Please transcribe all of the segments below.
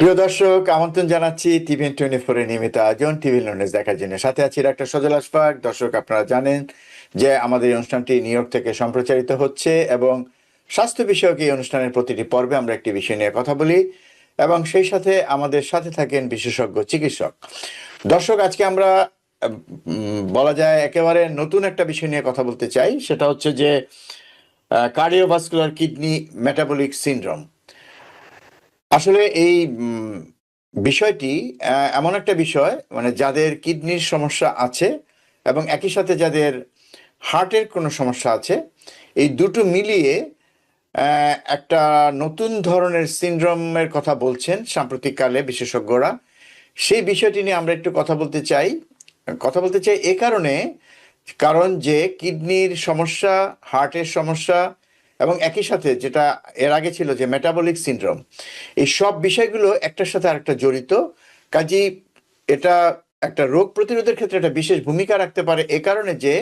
প্রিয় দর্শক, আমন্ত্রণ জানাচ্ছি TVN24 এর নিয়মিত আয়োজন টিভি লন্ডন দেখার জন্য। সাথে আছি ডাক্তার সজল আশফাক। দর্শক, আপনারা জানেন যে আমাদের এই অনুষ্ঠানটি নিউ ইয়র্ক থেকে সম্প্রচারিত হচ্ছে এবং স্বাস্থ্য বিষয়ক এই অনুষ্ঠানের প্রতিটি পর্বে আমরা একটি বিষয় নিয়ে কথা বলি এবং সেই সাথে আমাদের সাথে থাকেন বিশেষজ্ঞ চিকিৎসক। দর্শক, আজকে আমরা বলা যায় একেবারে নতুন একটা বিষয় নিয়ে কথা বলতে চাই। সেটা হচ্ছে যে কার্ডিওভাস্কুলার কিডনি মেটাবলিক সিনড্রোম। আসলে এই বিষয়টি এমন একটা বিষয়, মানে যাদের কিডনির সমস্যা আছে এবং একই সাথে যাদের হার্টের কোনো সমস্যা আছে, এই দুটো মিলিয়ে একটা নতুন ধরনের সিনড্রোমের কথা বলছেন সাম্প্রতিককালে বিশেষজ্ঞরা। সেই বিষয়টি নিয়ে আমরা একটু কথা বলতে চাই এ কারণ যে কিডনির সমস্যা, হার্টের সমস্যা এবং একই সাথে যেটা এর আগে ছিল যে মেটাবলিক সিনড্রোম, এই সব বিষয়গুলো একটার সাথে আরেকটা জড়িত। কাজেই এটা একটা রোগ প্রতিরোধের ক্ষেত্রে একটা বিশেষ ভূমিকা রাখতে পারে এ কারণে যে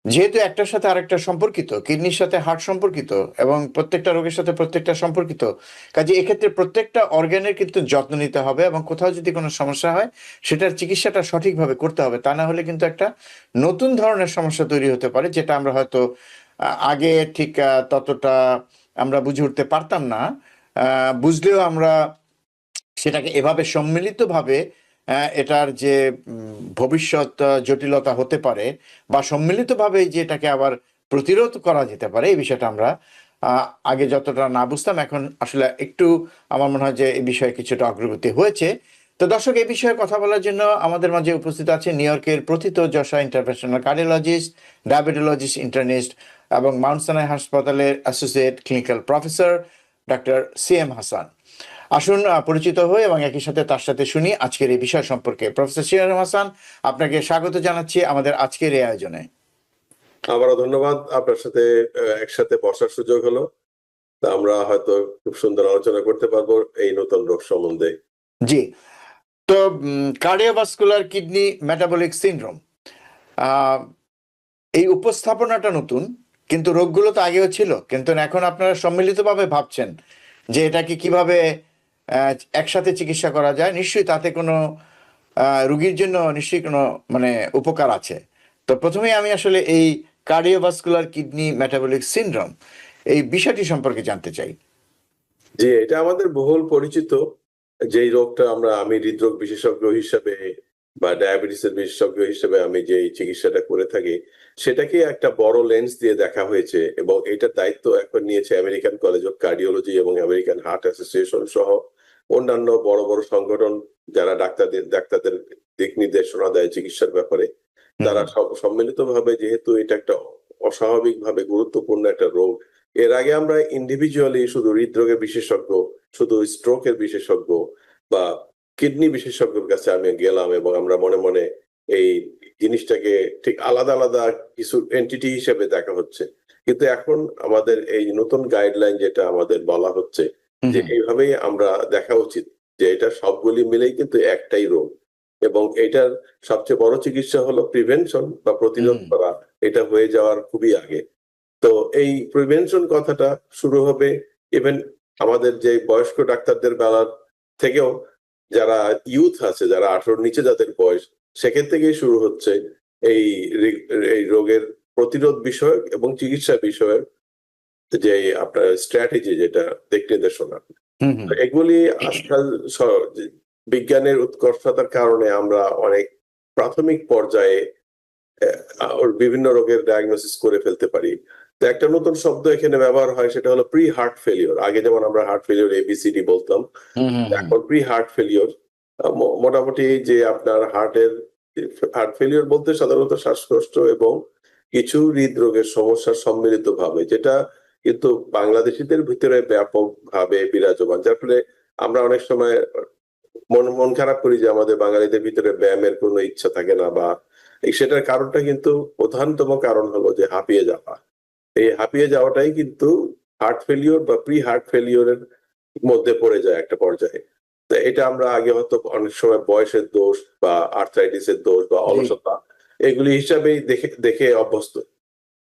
যেহেতু একটার সাথে আরেকটা সম্পর্কিত, কিডনির সাথে হার্ট সম্পর্কিত এবং প্রত্যেকটা রোগের সাথে প্রত্যেকটা সম্পর্কিত। কাজে এক্ষেত্রে প্রত্যেকটা অর্গানের কিন্তু যত্ন নিতে হবে এবং কোথাও যদি কোনো সমস্যা হয় সেটার চিকিৎসাটা সঠিকভাবে করতে হবে। তা না হলে কিন্তু একটা নতুন ধরনের সমস্যা তৈরি হতে পারে, যেটা আমরা হয়তো আগে ঠিক ততটা আমরা বুঝে উঠতে পারতাম না। বুঝলেও আমরা সেটাকে এভাবে সম্মিলিতভাবে এটার যে ভবিষ্যৎ জটিলতা হতে পারে বা সম্মিলিতভাবে যে এটাকে আবার প্রতিরোধ করা যেতে পারে, এই বিষয়টা আমরা আগে যতটা না বুঝতাম, এখন আসলে একটু আমার মনে হয় যে এই বিষয়ে কিছুটা অগ্রগতি হয়েছে। তো দর্শক, এই বিষয়ে কথা বলার জন্য আমাদের মাঝে উপস্থিত আছে নিউ ইয়র্কের প্রথিতযশা ইন্টারভেনশনাল কার্ডিওলজিস্ট, ডায়াবেটোলজিস্ট ইন্টার্নিস্ট এবং মাউন্ট সিনাই হাসপাতালের associate clinical professor doctor CM Hasan. আসুন পরিচিত হই এবং একই সাথে তার সাথে শুনি আজকের এই বিষয় সম্পর্কে। প্রফেসর CM হাসান, আপনাকে স্বাগত জানাচ্ছি আমাদের আজকের এই আয়োজনে। আবারও ধন্যবাদ। আপনার সাথে একসাথে বসার সুযোগ হলো, তা আমরা হয়তো খুব সুন্দর আলোচনা করতে পারবো এই নতুন রোগ সম্বন্ধে। জি, তো কার্ডিওভাস্কুলার কিডনি মেটাবলিক সিনড্রোম, এই উপস্থাপনাটা নতুন, কিন্তু রোগগুলো তো আগেও ছিল, কিন্তু এখন আপনারা সম্মিলিতভাবে ভাবছেন যে এটাকে কিভাবে একসাথে চিকিৎসা করা যায়। নিশ্চয়ই তাতে কোনো রুগীর জন্য নিশ্চয়ই কোনো মানে উপকার আছে। তো প্রথমেই আমি আসলে এই কার্ডিওভাস্কুলার কিডনি মেটাবলিক সিনড্রোম এই বিষয়টি সম্পর্কে জানতে চাই। জি, এটা আমাদের বহুল পরিচিত যেই রোগটা আমি হৃদরোগ বিশেষজ্ঞ হিসেবে বা ডায়াবেটিসের বিশেষজ্ঞ হিসেবে আমি যে চিকিৎসাটা করে থাকি, সেটাকে একটা বড় লেন্স দিয়ে দেখা হয়েছে এবং এটার দায়িত্ব এখন নিয়েছে আমেরিকান কলেজ অফ কার্ডিওলজি এবং আমেরিকান হার্ট অ্যাসোসিয়েশন সহ অন্যান্য বড় বড় সংগঠন, যারা ডাক্তারদের দিক নির্দেশনা দেয় চিকিৎসার ব্যাপারে। তারা সব সম্মিলিতভাবে, যেহেতু এটা একটা অস্বাভাবিকভাবে গুরুত্বপূর্ণ একটা রোগ, এর আগে আমরা ইন্ডিভিজুয়ালি শুধু হৃদরোগের বিশেষজ্ঞ, শুধু স্ট্রোকের বিশেষজ্ঞ বা কিডনি বিশেষজ্ঞের কাছে আমি গেলাম এবং আমরা মনে মনে এই জিনিসটাকে ঠিক আলাদা আলাদা কিছু এন্টিটি হিসেবে দেখা হচ্ছে। কিন্তু এখন আমাদের এই নতুন গাইডলাইন যেটা আমাদের বলা হচ্ছে যে এইভাবেই আমরা দেখা উচিত, যে এটা সবগুলি মিলেই কিন্তু একটাই রোগ এবং এটার সবচেয়ে বড় চিকিৎসা হলো প্রিভেনশন বা প্রতিরোধ করা। এটা হয়ে যাওয়ার খুবই আগে। তো এই প্রিভেনশন কথাটা শুরু হবে ইভেন আমাদের যে বয়স্ক ডাক্তারদের বেলার থেকেও, যারা ইউথ আছে, যারা 18 নিচে যাদের বয়স, সেখান থেকেই শুরু হচ্ছে এই এই রোগের প্রতিরোধ বিষয়ক এবং চিকিৎসা বিষয়ক যে আপনার স্ট্র্যাটেজি, যেটা দিক নির্দেশনা। এগুলি আজকাল বিজ্ঞানের উৎকর্ষতার কারণে আমরা অনেক প্রাথমিক পর্যায়ে ওর বিভিন্ন রোগের ডায়াগনোসিস করে ফেলতে পারি। তো একটা নতুন শব্দ এখানে ব্যবহার হয়, সেটা হলো প্রি হার্ট ফেলিওর। আগে যেমন আমরা হার্ট ফেলিওর ABCD বলতাম, এখন প্রি হার্ট ফেলিওর। মোটামুটি যে আপনার হার্ট ফেলিওর বলতে সাধারণত শ্বাসকষ্ট এবং কিছু হৃদরোগের সমস্যার সম্মিলিত ভাবে, যেটা কিন্তু বাংলাদেশিদের ভিতরে ব্যাপক ভাবে বিরাজমান, যার ফলে আমরা অনেক সময় মন খারাপ করি যে আমাদের বাঙালিদের ভিতরে ব্যায়ামের কোনো ইচ্ছা থাকে না, বা সেটার কারণটা কিন্তু প্রধানতম কারণ হলো যে হাঁপিয়ে যাওয়া। এই হাঁপিয়ে যাওয়াটাই কিন্তু হার্ট ফেলিওর বা প্রি হার্ট ফেলিওরের মধ্যে পড়ে যায় একটা পর্যায়ে। তো এটা আমরা আগে হয়তো অনেক সময় বয়সের দোষ বা আর্থ্রাইটিসের দোষ বা অলসতা এগুলি হিসাবেই দেখে দেখে অভ্যস্ত,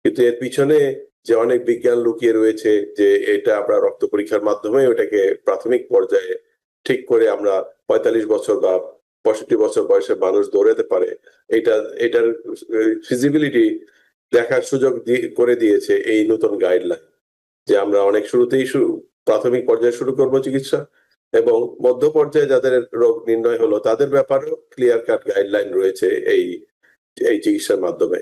কিন্তু এর পিছনে যে অনেক বিজ্ঞান লুকিয়ে রয়েছে, যে এটা আমরা রক্ত পরীক্ষার মাধ্যমে ওটাকে প্রাথমিক পর্যায়ে ঠিক করে আমরা 45 বছর বা 65 বছর বয়সের মানুষ দৌড়াতে পারে, এটার ফিজিবিলিটি দেখার সুযোগ করে দিয়েছে এই নতুন গাইডলাইন। যে আমরা অনেক শুরুতেই প্রাথমিক পর্যায়ে শুরু করব চিকিৎসা, এবং মধ্য পর্যায়ে যাদের রোগ নির্ণয় হলো তাদের ব্যাপারেও ক্লিয়ার কাট গাইডলাইন রয়েছে এই এই চিকিৎসার মাধ্যমে।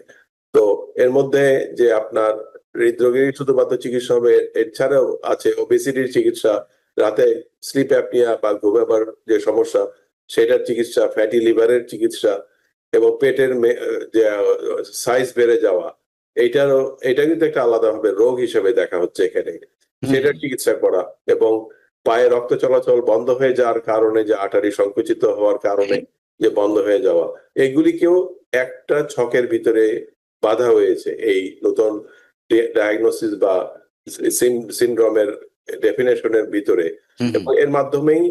তো এর মধ্যে যে আপনার হৃদরোগেরই শুধুমাত্র চিকিৎসা হবে এছাড়াও আছে ওবেসিটির চিকিৎসা, রাতে স্লিপ অ্যাপনিয়া বা ঘুমাবার যে সমস্যা সেটার চিকিৎসা, ফ্যাটি লিভারের চিকিৎসা, এবং পেটের যে সাইজ বেড়ে যাওয়া, এটা কিন্তু একটা আলাদাভাবে রোগ হিসেবে দেখা হচ্ছে এখানে, সেটার চিকিৎসা করা, এবং পায়ে রক্ত চলাচল বন্ধ হয়ে যাওয়ার কারণে যে আর্টারি সংকুচিত হওয়ার কারণে যে বন্ধ হয়ে যাওয়া, এগুলিকেও একটা ছকের ভিতরে বাধা হয়েছে এই নতুন ডায়াগনোসিস বা সিনড্রোমের ডেফিনেশনের ভিতরে। এবং এর মাধ্যমেই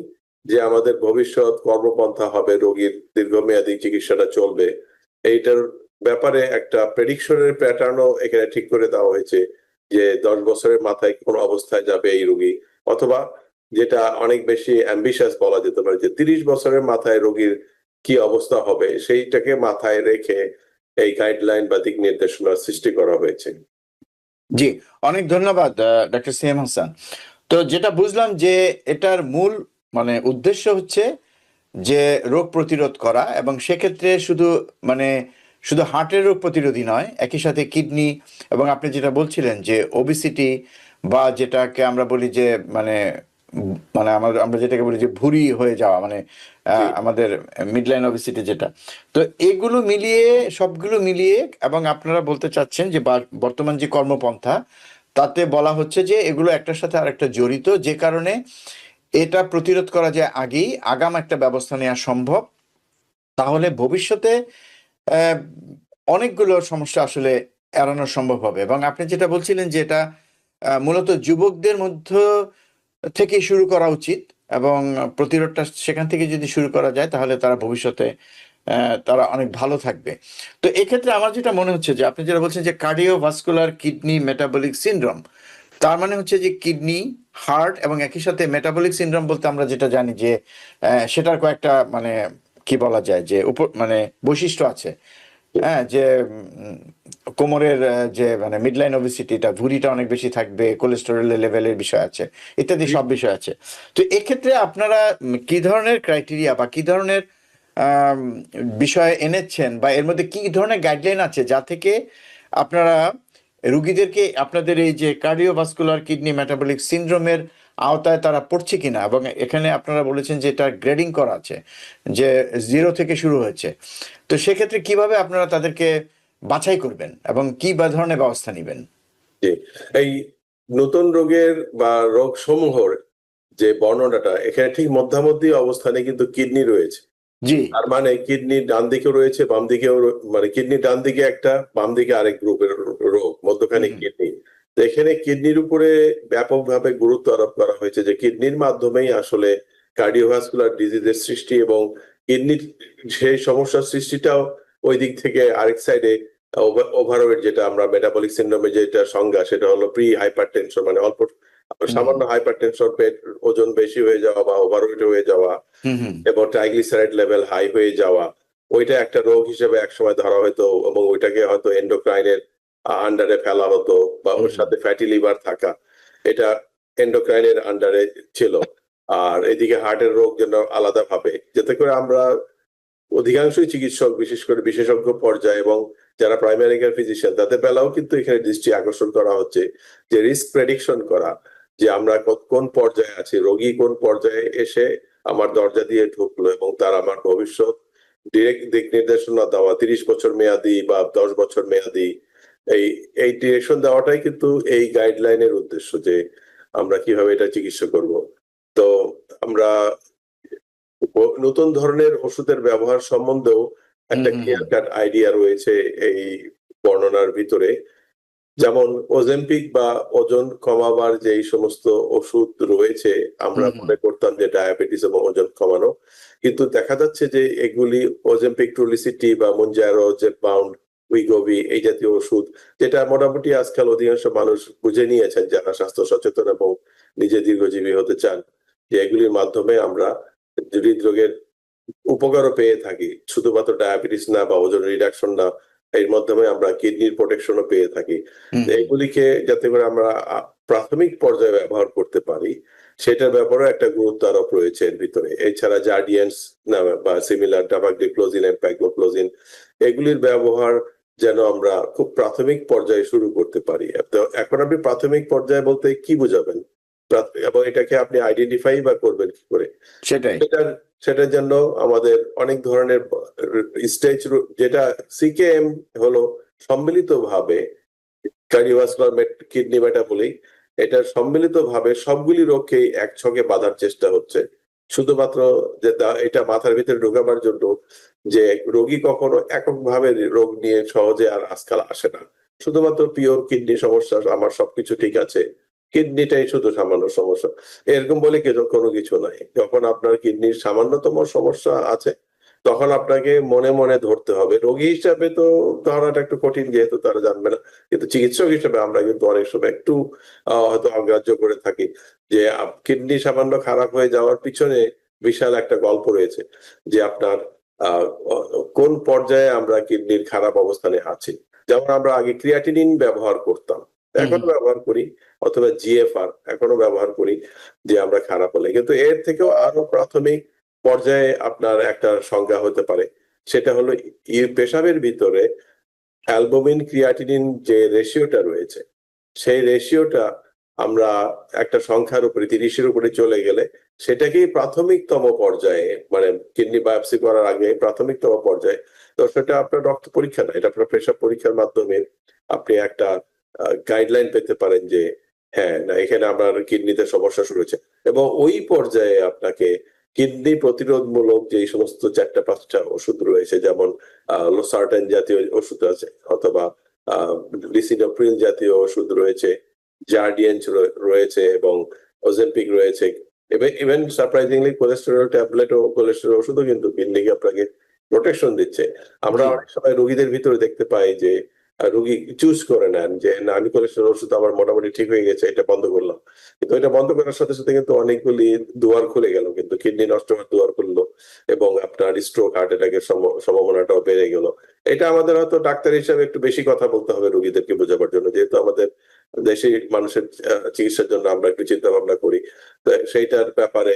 যে আমাদের ভবিষ্যৎ কর্মপন্থা হবে, রোগীর দীর্ঘমেয়াদী চিকিৎসাটা চলবে, এইটার ব্যাপারে একটা প্রেডিকশনের প্যাটার্নও এখানে ঠিক করে দেওয়া হয়েছে যে 10 বছরের মাথায় কোন অবস্থায় যাবে এই রোগী, অথবা যেটা অনেক বেশি অ্যাম্বিশাস বলা যেতে পারে যে 30 বছরের মাথায় রোগীর কি অবস্থা হবে, সেইটাকে মাথায় রেখে এই গাইডলাইন বা দিক নির্দেশনার সৃষ্টি করা হয়েছে। জি, অনেক ধন্যবাদ ডক্টর সিএম হাসান। তো যেটা বুঝলাম যে এটার মূল মানে উদ্দেশ্য হচ্ছে যে রোগ প্রতিরোধ করা, এবং সেক্ষেত্রে শুধু হার্টের রোগ প্রতিরোধী নয়, একই সাথে কিডনি, এবং আপনি যেটা বলছিলেন যে ওবিসিটি, বা যেটাকে আমরা বলি যে মানে মানে আমরা যেটাকে বলি যে ভুঁড়ি হয়ে যাওয়া, মানে আমাদের মিডলাইন ওবিসিটি যেটা। তো এগুলো মিলিয়ে, সবগুলো মিলিয়ে, এবং আপনারা বলতে চাচ্ছেন যে বর্তমান যে কর্মপন্থা তাতে বলা হচ্ছে যে এগুলো একটার সাথে আরেকটা জড়িত, যে কারণে এটা প্রতিরোধ করা যায় আগেই, আগাম একটা ব্যবস্থা নেওয়া সম্ভব। তাহলে ভবিষ্যতে আহ, অনেকগুলো সমস্যা আসলে এড়ানো সম্ভব হবে। এবং আপনি যেটা বলছিলেন যে এটা মূলত যুবকদের মধ্য থেকে শুরু করা উচিত, এবং প্রতিরোধটা সেখান থেকে যদি শুরু করা যায় তাহলে তারা ভবিষ্যতে তারা অনেক ভালো থাকবে। তো এক্ষেত্রে আমার যেটা মনে হচ্ছে যে আপনি যেটা বলছেন যে কার্ডিওভাস্কুলার কিডনি মেটাবলিক সিনড্রোম, তার মানে হচ্ছে যে কিডনি, হার্ট, এবং একই সাথে মেটাবলিক সিনড্রোম বলতে আমরা যেটা জানি যে সেটার কয়েকটা মানে কি বলা যায় যে মানে বৈশিষ্ট্য আছে। হ্যাঁ, যে কোমরের যে মানে মিডলাইন ওবেসিটিটা, ভুঁড়িটা অনেক বেশি থাকবে, কোলেস্টেরলের লেভেলের বিষয় আছে, ইত্যাদি সব বিষয় আছে। তো এক্ষেত্রে আপনারা কি ধরনের ক্রাইটেরিয়া বা কি ধরনের আম, বিষয় এনেছেন, বা এর মধ্যে কি ধরনের গাইডলাইন আছে যা থেকে আপনারা রুগীদেরকে আপনাদের এই যে কার্ডিওভাস্কুলার কিডনি মেটাবলিক সিনড্রোমের আওতায় তারা পড়ছে কিনা, এবং এখানে আপনারা বলেছেন যে এটা গ্রেডিং করা আছে, যে 0 থেকে শুরু হয়েছে। তো সেক্ষেত্রে কিভাবে আপনারা তাদেরকে বাছাই করবেন এবং কি বা ধরনের ব্যবস্থা নেবেন? জি, এই নতুন রোগের বা রোগ সমূহের যে বর্ণনাটা এখানে ঠিক মধ্যামধ্যি অবস্থানে কিন্তু কিডনি রয়েছে। জি। তার মানে কিডনির ডান দিকেও রয়েছে, বাম দিকেও মানে কিডনির ডান দিকে একটা, বাম দিকে আরেক গ্রুপের রোগ, মধ্যখানে কিডনি। তো এখানে কিডনির উপরে ব্যাপকভাবে গুরুত্ব আরোপ করা হয়েছে যে কিডনির মাধ্যমেই আসলে কার্ডিওভাস্কুলার ডিজিজের সৃষ্টি, এবং কিডনির সেই সমস্যার সৃষ্টিটাও ওই দিক থেকে আরেক সাইডে ওভারওয়েট, যেটা আমরা মেটাবলিক সিনড্রোমে যেটা সংজ্ঞা, সেটা হলো প্রি হাইপারটেনশন, মানে অল্প সামান্য হাইপারটেনশন, পেট ওজন বেশি হয়ে যাওয়া বা ওভারওয়েট হয়ে যাওয়া, এবং ট্রাইগ্লিসারাইড লেভেল হাই হয়ে যাওয়া, ওইটা একটা রোগ হিসেবে একসময় ধরা হতো, এবং ওইটাকে হয়তো এন্ডোক্রাইনের আন্ডারে ফেলা হতো, বা ওর সাথে ফ্যাটি লিভার থাকা, এটা এন্ডোক্রাইনের আন্ডারে ছিল। আর এদিকে হার্টের রোগ যেন আলাদা ভাবে, যাতে করে আমরা অধিকাংশই চিকিৎসক, বিশেষ করে বিশেষজ্ঞ পর্যায়ে এবং যারা প্রাইমারি কেয়ার ফিজিশিয়ান, তাদের বেলাও কিন্তু এখানে দৃষ্টি আকর্ষণ করা হচ্ছে যে রিস্ক প্রেডিকশন করা, যে আমরা কোন পর্যায়ে আছি, রোগী কোন পর্যায়ে এসে আমার দরজা দিয়ে ঢুকলো, এবং তার আমার ভবিষ্যৎ ডিরেক্ট দিক নির্দেশনা দেওয়া, 30 বছর মেয়াদি বা 10 বছর মেয়াদি, এই এই ডিরেকশন দেওয়াটাই কিন্তু এই গাইডলাইনের উদ্দেশ্য, যে আমরা কিভাবে এটা চিকিৎসা করব। তো আমরা নতুন ধরনের ওষুধের ব্যবহার সম্বন্ধেও একটা ক্লিয়ার কাট আইডিয়া রয়েছে এই বর্ণনার ভিতরে। যেমন ওজেম্পিক বা ওজন কমাবার যে এই সমস্ত ওষুধ রয়েছে, আমরা মনে করতাম যে ডায়াবেটিস এবং ওজন কমানো, কিন্তু দেখা যাচ্ছে যে এগুলি ওজেম্পিক, ট্রুলিসিটি বা মুনজারো, জেপাউন্ড, উইগোভি, এই জাতীয় ওষুধ, যেটা মোটামুটি আজকাল অধিকাংশ মানুষ বুঝে নিয়েছেন যারা স্বাস্থ্য সচেতন এবং নিজে দীর্ঘজীবী হতে চান, যে এগুলির মাধ্যমে আমরা হৃদরোগের উপকারও পেয়ে থাকি, শুধুমাত্র ডায়াবেটিস না বা ওজন রিডাকশন না, এর মাধ্যমে আমরা কিডনির প্রোটেকশনও পেয়ে থাকি। তো এগুলিকে যাতে করে আমরা প্রাথমিক পর্যায়ে ব্যবহার করতে পারি, সেটার ব্যাপারেও একটা গুরুত্ব আরোপ রয়েছে এর ভিতরে। এছাড়া জার্ডিয়ান্স নামে বা সিমিলার ডাপাগ্লিফ্লোজিন, এমপ্যাগ্লোফ্লোজিন, এগুলির ব্যবহার যেন আমরা খুব প্রাথমিক পর্যায়ে শুরু করতে পারি। তো এখন আপনি প্রাথমিক পর্যায়ে বলতে কি বুঝাবেন, এবং এটাকে আপনি আইডেন্টিফাই বা করবেন কি করে? সেটাই। সেটার জন্য আমাদের অনেক ধরনের স্টেজ, যেটা সিকেএম হলো সম্মিলিতভাবে কার্ডিওভাস্কুলার কিডনি মেটাবলিক, এটা সম্মিলিতভাবে সবগুলি রোগকেই একছকে বাঁধার চেষ্টা হচ্ছে। শুধুমাত্র যে এটা মাথার ভিতরে ঢোকাবার জন্য যে রোগী কখনো এককভাবে রোগ নিয়ে সহজে আর আজকাল আসে না। শুধুমাত্র পিওর কিডনি সমস্যা, আমার সবকিছু ঠিক আছে, কিডনিটাই শুধু সামান্য সমস্যা, এরকম বলে কোনো কিছু নাই। যখন আপনার কিডনির সামান্যতম সমস্যা আছে, তখন আপনাকে মনে মনে ধরতে হবে। রোগী হিসাবে তো ধরাটা একটু কঠিন, যেহেতু তারা জানবে না, কিন্তু চিকিৎসক হিসেবে আমরা কিন্তু অনেক সময় একটু হয়তো অগ্রাহ্য করে থাকি যে কিডনি সামান্য খারাপ হয়ে যাওয়ার পিছনে বিশাল একটা গল্প রয়েছে, যে আপনার আহ কোন পর্যায়ে আমরা কিডনির খারাপ অবস্থানে আছি। যেমন আমরা আগে ক্রিয়াটিনিন ব্যবহার করতাম, এখনো ব্যবহার করি, অথবা জিএফআর এখনো ব্যবহার করি, যে আমরা খারাপ হলে। কিন্তু এর থেকেও আরো প্রাথমিক পর্যায়ে আপনার একটা সংজ্ঞা হতে পারে, সেটা হলো পেশাবের ভিতরে অ্যালবুমিন ক্রিয়াটিনিন যে রেশিওটা রয়েছে, সেই রেশিওটা আমরা একটা সংখ্যার উপরে 30-এর উপরে চলে গেলে সেটাকেই প্রাথমিকতম পর্যায়ে, মানে কিডনি বায়োপসি করার আগে প্রাথমিকতম পর্যায়ে। তো সেটা আপনার রক্ত পরীক্ষা না, এটা আপনার পেশাব পরীক্ষার মাধ্যমে আপনি একটা গাইডলাইন পেতে পারেন যে হ্যাঁ, না এখানে আপনার কিডনিতে সমস্যা শুরু হয়েছে, এবং ওই পর্যায়ে আপনাকে কিডনি প্রতিরোধমূলক যে সমস্ত 4-5টা ওষুধ রয়েছে, যেমন লোসার্টেন জাতীয় ওষুধ আছে, অথবা লিসিডোপ্রিল জাতীয় ওষুধ রয়েছে, জার্ডিয়ান্স রয়েছে, এবং ওজেম্পিক রয়েছে, ইভেন সারপ্রাইজিংলি কোলেস্টেরল ট্যাবলেট ও কোলেস্টেরল ওষুধও কিন্তু কিডনিকে আপনাকে প্রোটেকশন দিচ্ছে। আমরা অনেক সময় রোগীদের ভিতরে দেখতে পাই যে রোগী চুজ করে নেন যে না, আমি কোলেস্টেরল ওষুধ আমার মোটামুটি ঠিক হয়ে গেছে, এটা বন্ধ করলাম। কিন্তু এটা বন্ধ করার সাথে সাথে কিন্তু অনেকগুলি দুয়ার খুলে গেল, কিন্তু কিডনি নষ্ট হওয়ার দুয়ার খুললো, এবং আপনার স্ট্রোক, হার্ট অ্যাটাকের সম্ভাবনাটাও বেড়ে গেল। এটা আমাদের হয়তো ডাক্তার হিসাবে একটু বেশি কথা বলতে হবে রোগীদেরকে বোঝাবার জন্য, যেহেতু আমাদের দেশি মানুষের চিকিৎসার জন্য আমরা একটু চিন্তা ভাবনা করি। তো সেইটার ব্যাপারে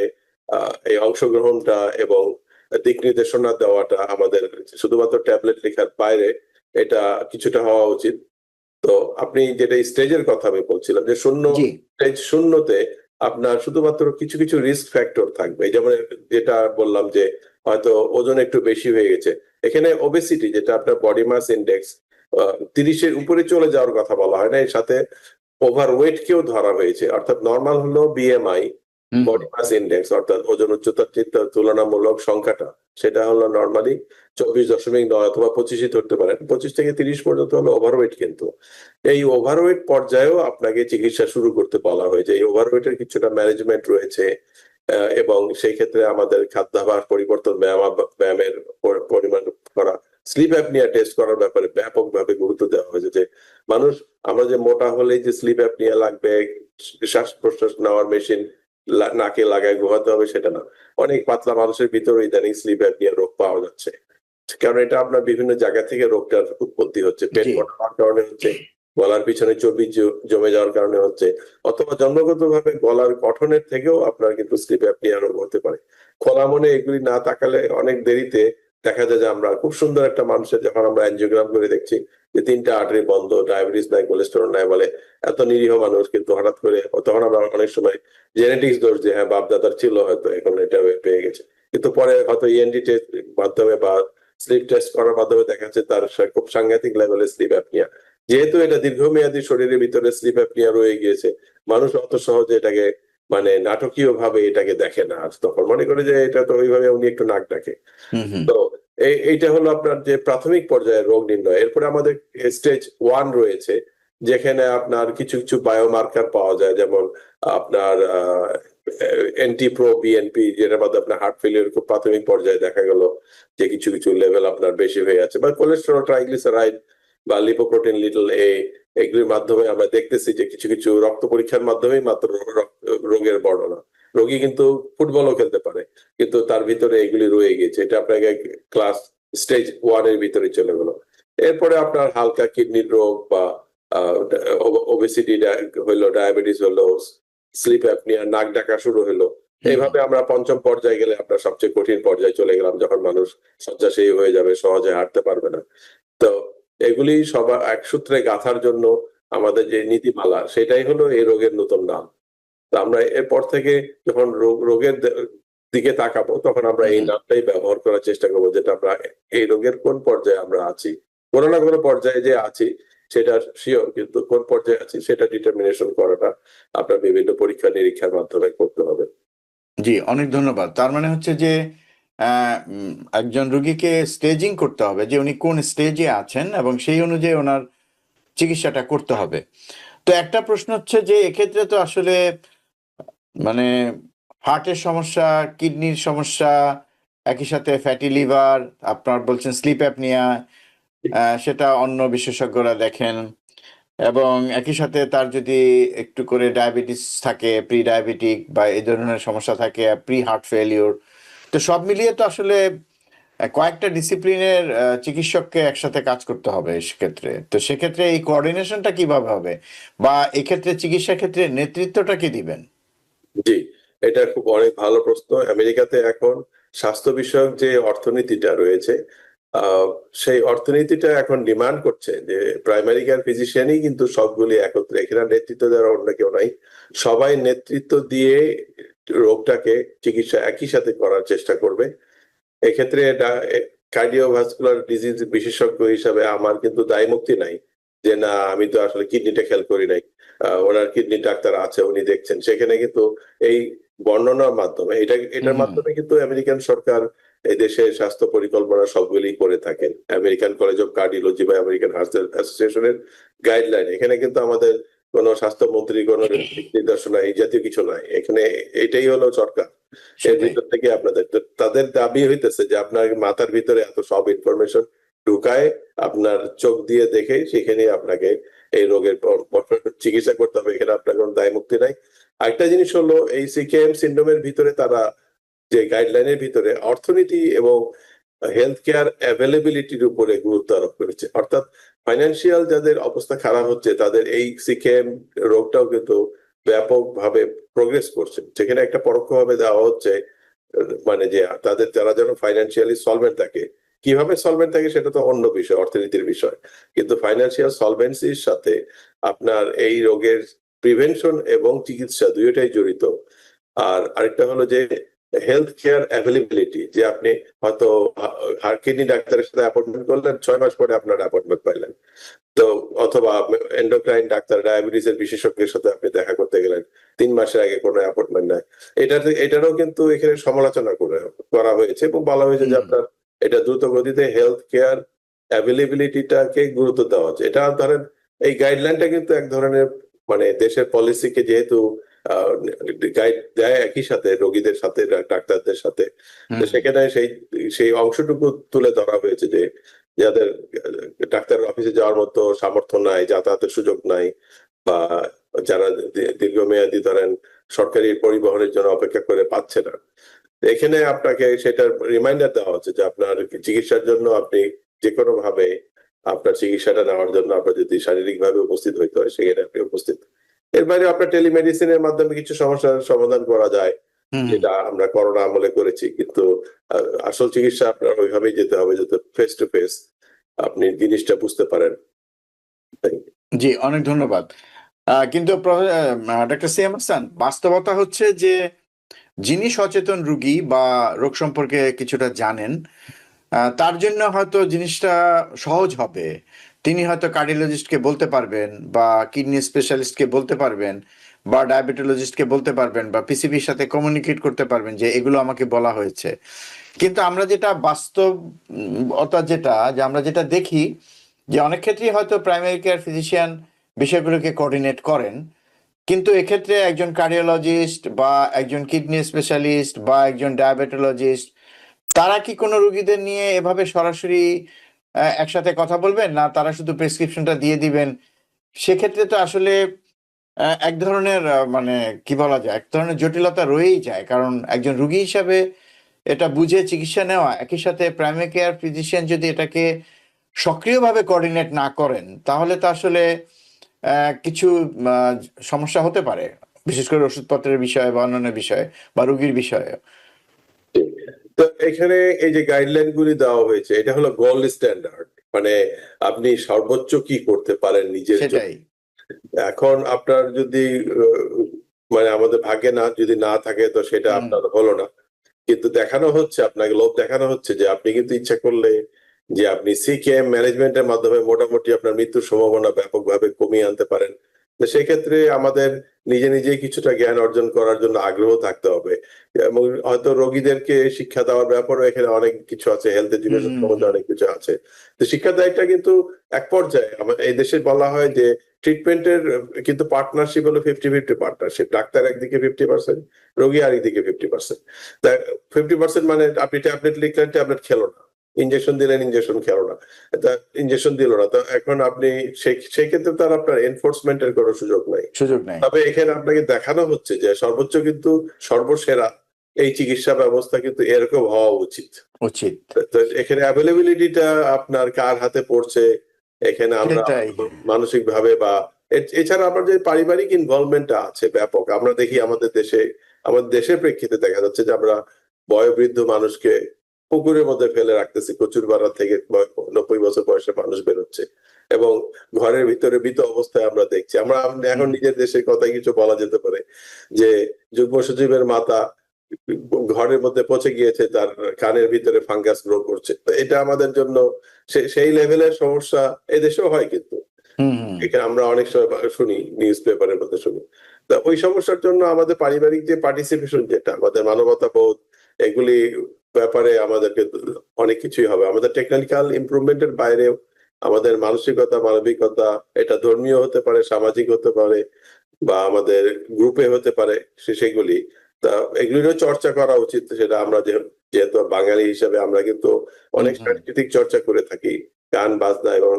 এই অংশগ্রহণটা এবং দিক নির্দেশনা দেওয়াটা আমাদের শুধুমাত্র ট্যাবলেট লেখার বাইরে এটা কিছুটা হওয়া উচিত। তো আপনি যেটা স্টেজের কথা আমি বলছিলাম, যে স্টেজ শূন্যতে আপনার শুধুমাত্র কিছু কিছু রিস্ক ফ্যাক্টর থাকবে, যেমন যেটা বললাম যে হয়তো ওজন একটু বেশি হয়ে গেছে, এখানে ওবেসিটি যেটা আপনার বডি মাস ইন্ডেক্স 30-এর উপরে চলে যাওয়ার কথা বলা হয় না, এর সাথে ওভারওয়েট কেও ধরা হয়েছে। অর্থাৎ নর্মাল হলো বিএমআই, বডি মাস ইন্ডেক্স, অর্থাৎ ওজন উচ্চতার তুলনামূলক সংখ্যাটা, সেটা হলো নর্মালি 24.9 অথবা 25-ই ধরতে পারেন, 25 থেকে 30 পর্যন্ত হলো ওভারওয়েট। কিন্তু এই ওভারওয়েট পর্যায়েও আপনাকে চিকিৎসা শুরু করতে বলা হয়েছে। এই ওভারওয়েটের কিছুটা ম্যানেজমেন্ট রয়েছে, এবং সেই ক্ষেত্রে আমাদের খাদ্যাভ্যাস পরিবর্তন, ব্যায়ামের পরিমাণ করা, স্লিপ অ্যাপনিয়া টেস্ট করার ব্যাপারে ব্যাপকভাবে গুরুত্ব দেওয়া হয়েছে, যে মানুষ, আমরা যে মোটা হলেই যে স্লিপ অ্যাপনিয়া লাগবে, শ্বাস প্রশ্বাস নেওয়ার মেশিন নাকে লাগায় ঘুমাতে হবে, সেটা না। অনেক পাতলা মানুষের ভিতরে ইদানিং স্লিপ অ্যাপনিয়া রোগ পাওয়া যাচ্ছে, কারণ এটা আপনার বিভিন্ন জায়গা থেকে রোগটার উৎপত্তি হচ্ছে। পেট মোটা হওয়ার কারণে হচ্ছে, গলার পিছনে চর্বি জমে যাওয়ার কারণে হচ্ছে, অথবা জন্মগতভাবে গলার গঠনের থেকেও আপনার কিন্তু স্লিপ অ্যাপনিয়া রোগ হতে পারে। খোলা মনে এগুলি না তাকালে অনেক দেরিতে দেখা যায় যে আমরা খুব সুন্দর একটা মানুষের, যখন আমরা অ্যানজিওগ্রাম করে দেখছি যে 3টা আর্টারি বন্ধ, ডায়াবেটিস নাই, কোলেস্টেরল নাই, বলে এত নিরীহ মানুষ, কিন্তু হঠাৎ করে, তখন আমরা অনেক সময় জেনেটিক্স দোষ, যে হ্যাঁ বাপ দাদার ছিল হয়তো, এখন এটা পেয়ে গেছে, কিন্তু পরে হয়তো ইএনডি টেস্ট মাধ্যমে বা স্লিপ টেস্ট করার মাধ্যমে দেখা যাচ্ছে তার খুব সাংঘাতিক লেভেলের স্লিপ অ্যাপনিয়া। যেহেতু এটা দীর্ঘমেয়াদী শরীরের ভিতরে স্লিপ অ্যাপনিয়া রয়ে গিয়েছে, মানুষ অত সহজে এটাকে, মানে নাটকীয় ভাবে এটাকে দেখে না, আজ তখন মনে করে যে এটা তো ওইভাবে উনি একটু নাক ডাকে। তো এইটা হলো আপনার যে প্রাথমিক পর্যায়ের রোগ নির্ণয়। এরপরে আমাদের স্টেজ 1 রয়েছে, যেখানে আপনার কিছু কিছু বায়োমার্কার পাওয়া যায়, যেমন আপনার এনটি-প্রো বিএনপি, যেটার মধ্যে আপনার হার্ট ফেলিওর খুব প্রাথমিক পর্যায়ে দেখা গেল যে কিছু কিছু লেভেল আপনার বেশি হয়ে আছে, বা কোলেস্টেরল, ট্রাইগ্লিসারাইড বা লিপোপ্রোটিন লিটল এ, এগুলির মাধ্যমে আমরা দেখতেছি যে কিছু কিছু রক্ত পরীক্ষার মাধ্যমেই মাত্র রোগের বর্ণনা। রোগী কিন্তু ফুটবলও খেলতে পারে, কিন্তু তার ভিতরে এগুলি রয়ে গেছে, এটা আপনাকে ক্লাস স্টেজ 1 এর ভিতরে চলে গেল। এরপরে আপনার হালকা কিডনির রোগ বা ওবেসিটি হইলো, ডায়াবেটিস হলো, স্লিপ অ্যাপনিয়া, নাক ডাকা শুরু হলো। এইভাবে আমরা পঞ্চম পর্যায়ে গেলে আপনার সবচেয়ে কঠিন পর্যায়ে চলে গেলাম, যখন মানুষ শয্যাশায়ী হয়ে যাবে, সহজে হাঁটতে পারবে না। তো এগুলি সবার এক সূত্রে গাঁথার জন্য আমাদের যে নীতিমালা, সেটাই হলো এই রোগের নতুন নাম। তো আমরা এরপর থেকে যখন রোগের দিকে তাকাবো, তখন আমরা এই নামটাই ব্যবহার করার চেষ্টা করবো, যেটা আমরা এই রোগের কোন পর্যায়ে আমরা আছি। কোনো না কোনো পর্যায়ে যে আছি সেটা শিওর, কিন্তু কোন পর্যায়ে আছি সেটা ডিটারমিনেশন করাটা আপনার বিভিন্ন পরীক্ষা নিরীক্ষার মাধ্যমে করতে হবে। জি, অনেক ধন্যবাদ। তার মানে হচ্ছে যে একজন রোগীকে স্টেজিং করতে হবে যে উনি কোন স্টেজে আছেন এবং সেই অনুযায়ী ওনার চিকিৎসাটা করতে হবে। তো একটা প্রশ্ন হচ্ছে যে এক্ষেত্রে তো আসলে মানে হার্টের সমস্যা, কিডনির সমস্যা, একই সাথে ফ্যাটি লিভার, আপনার বলছেন স্লিপ অ্যাপনিয়া, সেটা অন্য বিশেষজ্ঞরা দেখেন, এবং একই সাথে তার যদি একটু করে ডায়াবেটিস থাকে, প্রি ডায়াবেটিক বা এই ধরনের সমস্যা থাকে, প্রি হার্ট ফেলিওর, তো সব মিলিয়ে তো আসলে কয়েকটা ডিসিপ্লিনের চিকিৎসককে একসাথে কাজ করতে হবে সেক্ষেত্রে। তো সেক্ষেত্রে এই কোঅর্ডিনেশনটা কিভাবে হবে, বা এক্ষেত্রে চিকিৎসা ক্ষেত্রে নেতৃত্বটা কি দিবেন? জি, এটা খুব অনেক ভালো প্রশ্ন। আমেরিকাতে এখন স্বাস্থ্য বিষয়ক যে অর্থনীতিটা রয়েছে, আহ, সেই অর্থনীতিটা এখন ডিমান্ড করছে যে প্রাইমারি কেয়ার ফিজিশিয়ানই কিন্তু সবগুলি একত্রে, এখানে নেতৃত্ব দেওয়ার অন্য কেউ নাই। সবাই নেতৃত্ব দিয়ে রোগটাকে চিকিৎসা একই সাথে করার চেষ্টা করবে। এক্ষেত্রে কার্ডিওভাস্কুলার ডিজিজ বিশেষজ্ঞ হিসাবে আমার কিন্তু দায়মুক্তি নাই যে না, আমি তো আসলে কিডনিটা খেয়াল করি নাই, ওনার কিডনি ডাক্তার আছে, উনি দেখছেন। সেখানে কিন্তু এই বর্ণনার মাধ্যমে এটার হুম। মাধ্যমে কিন্তু আমেরিকান সরকার এই দেশে স্বাস্থ্য পরিকল্পনা সবগুলি করে থাকেন। আমেরিকান কলেজ অফ কার্ডিওলজি বা আমেরিকান হার্ট অ্যাসোসিয়েশনের গাইডলাইন, এখানে কিন্তু আমাদের কোনো স্বাস্থ্যমন্ত্রী কোনো নির্দেশনা এই জাতীয় কিছু নাই এখানে। এটাই হলো সরকার, এর সেটাই। ভিতর থেকে আপনাদের তাদের দাবি হইতেছে যে আপনার মাথার ভিতরে এত সব ইনফরমেশন ঢুকায়, আপনার চোখ দিয়ে দেখে সেখানে আপনাকে এই রোগের চিকিৎসা করতে হবে, এখানে আপনার কোনো দায় মুক্তি নাই। আরেকটা জিনিস হলো, এই সিকেএম সিন্ড্রোমের ভিতরে তারা যে গাইডলাইনের ভিতরে অর্থনীতি এবং হেলথ কেয়ার অ্যাভেলেবিলিটির উপরে গুরুত্ব আরোপ করেছে। অর্থাৎ ফাইন্যান্সিয়াল যাদের অবস্থা খারাপ হচ্ছে, তাদের এই সিকেএম রোগটাও কিন্তু ব্যাপকভাবে প্রোগ্রেস করছে, যেখানে একটা পরোক্ষভাবে দেওয়া হচ্ছে মানে যে তারা যেন ফাইন্যান্সিয়ালি সলভেন্ট থাকে। কিভাবে সলভেন্ট থাকে সেটা তো অন্য বিষয়, অর্থনীতির বিষয়, কিন্তু ফাইন্যান্সিয়াল সলভেন্সির সাথে আপনার এই রোগের প্রিভেনশন এবং চিকিৎসা দুইটাই জড়িত। আর আরেকটা হলো যে হেলথ কেয়ার অ্যাভেলেবিলিটি, যে আপনি হয়তো কিডনি ডাক্তারের সাথে অ্যাপয়েন্টমেন্ট করলেন, 6 মাস পরে আপনার অ্যাপয়েন্টমেন্ট পাইলেন। তো অথবা এন্ডোক্রাইন ডাক্তার, ডায়াবেটিসের বিশেষজ্ঞের সাথে আপনি দেখা করতে গেলেন, 3 মাসের আগে কোনো অ্যাপয়েন্টমেন্ট নাই। এটারও কিন্তু এখানে সমালোচনা করা হয়েছে এবং বলা হয়েছে যে আপনার এটা দ্রুত গতিতে হেলথ কেয়ার অ্যাভেলেবিলিটিটাকে গুরুত্ব দেওয়া হচ্ছে। এটা ধরেন এই গাইডলাইনটা কিন্তু এক ধরনের মানে দেশের পলিসিকে যেহেতু গাইড দেয় একই সাথে রোগীদের সাথে, ডাক্তারদের সাথে, তো সেখানে সেই অংশটুকু তুলে ধরা হয়েছে যে যাদের ডাক্তারের অফিসে যাওয়ার মতো সামর্থ্য নাই, যাতায়াতের সুযোগ নাই, বা যারা দীর্ঘমেয়াদী ধরেন সরকারি পরিবহনের জন্য অপেক্ষা করে পাচ্ছে না, এখানে আপনাকে সেটার রিমাইন্ডার দেওয়া হচ্ছে যে আপনার চিকিৎসার জন্য আপনি যে কোনো ভাবে আপনার চিকিৎসাটা নেওয়ার জন্য আপনার যদি শারীরিক ভাবে উপস্থিত হইতে হয়, সেখানে আপনি উপস্থিত। এর বাইরে আপনার টেলিমেডিসিনের মাধ্যমে কিছু সমস্যার সমাধান করা যায়, যেটা আমরা করোনা আমলে করেছি, কিন্তু আসল চিকিৎসা আপনার ওইভাবেই যেতে হবে যাতে ফেস টু ফেস আপনি জিনিসটা বুঝতে পারেন। জি, অনেক ধন্যবাদ। কিন্তু ডাক্তার সিএম হাসান, বাস্তবতা হচ্ছে যে যিনি সচেতন রোগী বা রোগ সম্পর্কে কিছুটা জানেন, তার জন্য হয়তো জিনিসটা সহজ হবে। তিনি হয়তো কার্ডিওলজিস্টকে বলতে পারবেন, বা কিডনি স্পেশালিস্টকে বলতে পারবেন, বা ডায়াবেটোলজিস্টকে বলতে পারবেন, বা পিসিবির সাথে কমিউনিকেট করতে পারবেন যে এগুলো আমাকে বলা হয়েছে। কিন্তু আমরা যেটা বাস্তবতা যে আমরা যেটা দেখি, যে অনেক ক্ষেত্রেই হয়তো প্রাইমারি কেয়ার ফিজিশিয়ান বিষয়গুলোকে কোঅর্ডিনেট করেন, কিন্তু এক্ষেত্রে একজন কার্ডিওলজিস্ট বা একজন কিডনি স্পেশালিস্ট বা একজন ডায়াবেটোলজিস্ট, তারা কি কোনো রোগীদের নিয়ে এভাবে সরাসরি একসাথে কথা বলবেন না? তারা শুধু প্রেসক্রিপশনটা দিয়ে দিবেন? সেক্ষেত্রে তো আসলে এক ধরনের মানে কি বলা যায়, এক ধরনের জটিলতা রয়েই যায়, কারণ একজন রুগী হিসাবে এটা বুঝে চিকিৎসা নেওয়া, একই সাথে প্রাইমারি কেয়ার ফিজিশিয়ান যদি এটাকে সক্রিয়ভাবে কোঅর্ডিনেট না করেন তাহলে তো আসলে কিছু আহ, সমস্যা হতে পারে, বিশেষ করে ওষুধপত্রের বিষয়ে বা অন্যান্য বিষয়ে বা রুগীর বিষয়ে। ঠিক। তো এখানে এই যে গাইডলাইন গুলি দেওয়া হয়েছে এটা হলো গোল্ড স্ট্যান্ডার্ড, মানে আপনি সর্বোচ্চ কি করতে পারেন নিজের জন্য। সেটাই। এখন আপনার যদি মানে আমাদের ভাগ্যে না যদি না থাকে তো সেটা হুম। আপনার হলো না, কিন্তু দেখানো হচ্ছে, আপনাকে লোভ দেখানো হচ্ছে যে আপনি কিন্তু ইচ্ছা করলে যে আপনি সিকেএম ম্যানেজমেন্টের মাধ্যমে মোটামুটি আপনার মৃত্যুর সম্ভাবনা ব্যাপকভাবে কমিয়ে আনতে পারেন। তো সেক্ষেত্রে আমাদের নিজে নিজেই কিছুটা জ্ঞান অর্জন করার জন্য আগ্রহ থাকতে হবে, এবং হয়তো রোগীদেরকে শিক্ষা দেওয়ার ব্যাপারও এখানে অনেক কিছু আছে, হেলথ হুম এডুকেশন হুম সম্বন্ধে হুম। অনেক কিছু আছে। তো শিক্ষা দায়টা কিন্তু এক পর্যায়ে এই দেশে বলা হয় যে ট্রিটমেন্টের কিন্তু পার্টনারশিপ হলো 50-50 পার্টনারশিপ, ডাক্তার একদিকে 50%, রোগী আরেকদিকে 50%। তা 50% মানে আপনি ট্যাবলেট লিখলেন, ট্যাবলেট খেলো না, ইনজেকশন দিলেন, ইনজেকশন খেলো না, তা ইনজেকশন দিল না, তো এখন আপনি সেই ক্ষেত্রে তার আপনার এনফোর্সমেন্টের কোনো সুযোগ নাই। সুযোগ নেই। তবে এখানে আপনাকে দেখানো হচ্ছে যে সর্বোচ্চ কিন্তু সর্বসেরা এই চিকিৎসা ব্যবস্থা কিন্তু এরকম হওয়া উচিত। উচিত। তো এখানে অ্যাভেলেবিলিটিটা আপনার কার হাতে পড়ছে, এখানে আমরা সেটাই। মানসিক ভাবে বা এছাড়া আমার যে পারিবারিক ইনভলভমেন্টটা আছে ব্যাপক, আমরা দেখি আমাদের দেশের প্রেক্ষিতে দেখা যাচ্ছে যে আমরা বয়োবৃদ্ধ মানুষকে পুকুরের মধ্যে ফেলে রাখতেছি, কচুরপাড়া থেকে 90 বছর বয়সে মানুষ বেরোচ্ছে এবং ঘরের ভিতরে মৃত অবস্থায় আমরা দেখছি। আমরা এখন হুম। নিজের দেশের কথা কিছু বলা যেতে পারে যে যুগ্ম সচিবের মাতা ঘরের মধ্যে পচে গিয়েছে, তার কানের ভিতরে ফাঙ্গাস গ্রো করছে। তো এটা আমাদের জন্য সেই লেভেলের সমস্যা এদেশেও হয় কিন্তু। হুম হুম। এখানে আমরা অনেক সময় শুনি, নিউজ পেপারের মধ্যে শুনি। তা ওই সমস্যার জন্য আমাদের পারিবারিক যে পার্টিসিপেশন, যেটা আমাদের মানবতা বোধ, এগুলি ব্যাপারে আমাদেরকে অনেক কিছুই হবে। আমাদের টেকনিক্যাল ইমপ্রুভমেন্টের বাইরেও আমাদের মানসিকতা, মানবিকতা, এটা ধর্মীয় হতে পারে, সামাজিক হতে পারে, বা আমাদের গ্রুপে হতে পারে, সেগুলি তা এগুলিরও চর্চা করা উচিত। সেটা আমরা যেহেতু বাঙালি হিসাবে আমরা কিন্তু হুম অনেক হুম। সাংস্কৃতিক চর্চা করে থাকি, গান বাজনা, এবং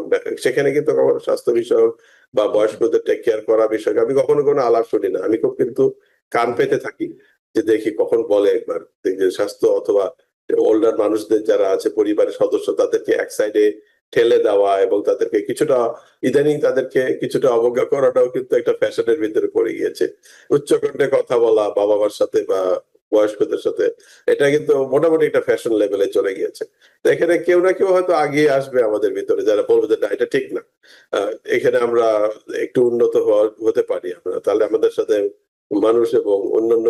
সেখানে কিন্তু কখনো স্বাস্থ্য বিষয়ক বা বয়স্কদের টেক কেয়ার করা বিষয়ক আমি কখনো কোনো আলাপ শুনি না। আমি খুব কিন্তু কান পেতে থাকি যে দেখি কখন বলে একবার যে স্বাস্থ্য অথবা ওল্ডার মানুষদের যারা আছে পরিবারের সদস্য তাদেরকে এক সাইডে ঠেলে দেওয়া এবং তাদেরকে কিছুটা ইদানিং তাদেরকে কিছুটা অবজ্ঞা করাটাও কিন্তু একটা ফ্যাশনের ভিতরে পড়ে গিয়েছে। উচ্চকণ্ঠে কথা বলা বাবা মার সাথে বা বয়স্কদের সাথে, এটা কিন্তু মোটামুটি একটা ফ্যাশন লেভেলে চলে গিয়েছে। তো এখানে কেউ না কেউ হয়তো আগিয়ে আসবে আমাদের ভিতরে, যারা বলবে যে না এটা ঠিক না, এখানে আমরা একটু উন্নত হতে পারি আমরা, তাহলে আমাদের সাথে মানুষ এবং অন্যান্য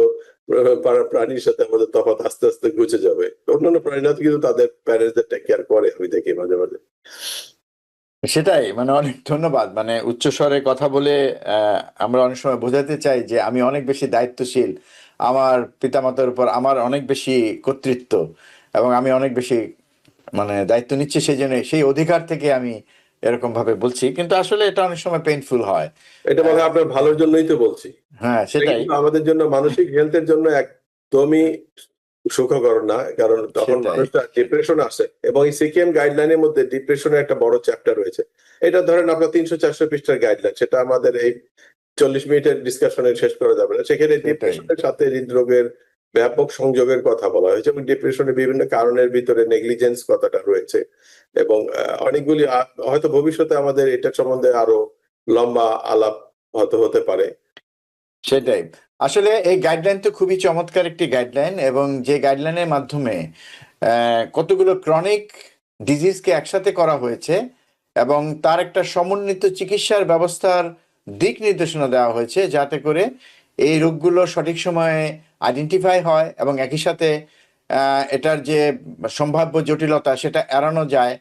প্রাণীর সাথে আমাদের তফাৎ আস্তে আস্তে ঘুচে যাবে। অন্যান্য প্রাণীরা তো কিন্তু তাদের প্যারেন্টসদের টেক কেয়ার করে, আমি দেখি মাঝে মাঝে। সেটাই, মানে অনেক ধন্যবাদ। মানে উচ্চস্বরে কথা বলে আমরা অনেক সময় বোঝাতে চাই যে আমি অনেক বেশি দায়িত্বশীল, আমার পিতামাতার উপর আমার অনেক বেশি কর্তৃত্ব, এবং আমি অনেক বেশি মানে দায়িত্ব নিচ্ছি, সেই জন্য সেই অধিকার থেকে আমি এরকম ভাবে বলছি, কিন্তু আসলে এটা অনেক সময় পেইনফুল হয়। এটা মানে আহ, আপনার ভালোর জন্যই তো বলছি। হ্যাঁ এটা সেটাই। কিন্তু আমাদের জন্য মানসিক হেলথের জন্য একদমই সুখকর না, কারণ তখন সেটাই। মানুষটা ডিপ্রেশন আসে, এবং এই সিকিএম গাইডলাইনের মধ্যে ডিপ্রেশনের একটা বড় চ্যাপ্টার রয়েছে। এটা ধরেন আপনার 300-400 পৃষ্ঠার গাইডলাইন, সেটা আমাদের এই 40 মিনিটের ডিসকাশনে শেষ করা যাবে না। সেখানে সেটাই। ডিপ্রেশনের সাথে হৃদরোগের ব্যাপক সংযোগের কথা বলা হয়েছে, এবং ডিপ্রেশনের বিভিন্ন কারণের ভিতরে নেগলিজেন্স কথাটা রয়েছে, এবং অনেকগুলি হয়তো ভবিষ্যতে আমাদের এটা সম্বন্ধে আরো লম্বা আলাপ হয়তো হতে পারে। সেটাই। আসলে এই গাইডলাইন তো খুবই চমৎকার একটি গাইডলাইন, এবং যে গাইডলাইনের মাধ্যমে কতগুলো ক্রনিক ডিজিজকে একসাথে করা হয়েছে এবং তার একটা সমন্বিত চিকিৎসার ব্যবস্থার দিক নির্দেশনা দেওয়া হয়েছে, যাতে করে এই রোগগুলো সঠিক সময়ে আইডেন্টিফাই হয় এবং একই সাথে এটার যে সম্ভাব্য জটিলতা সেটা এড়ানো যায়,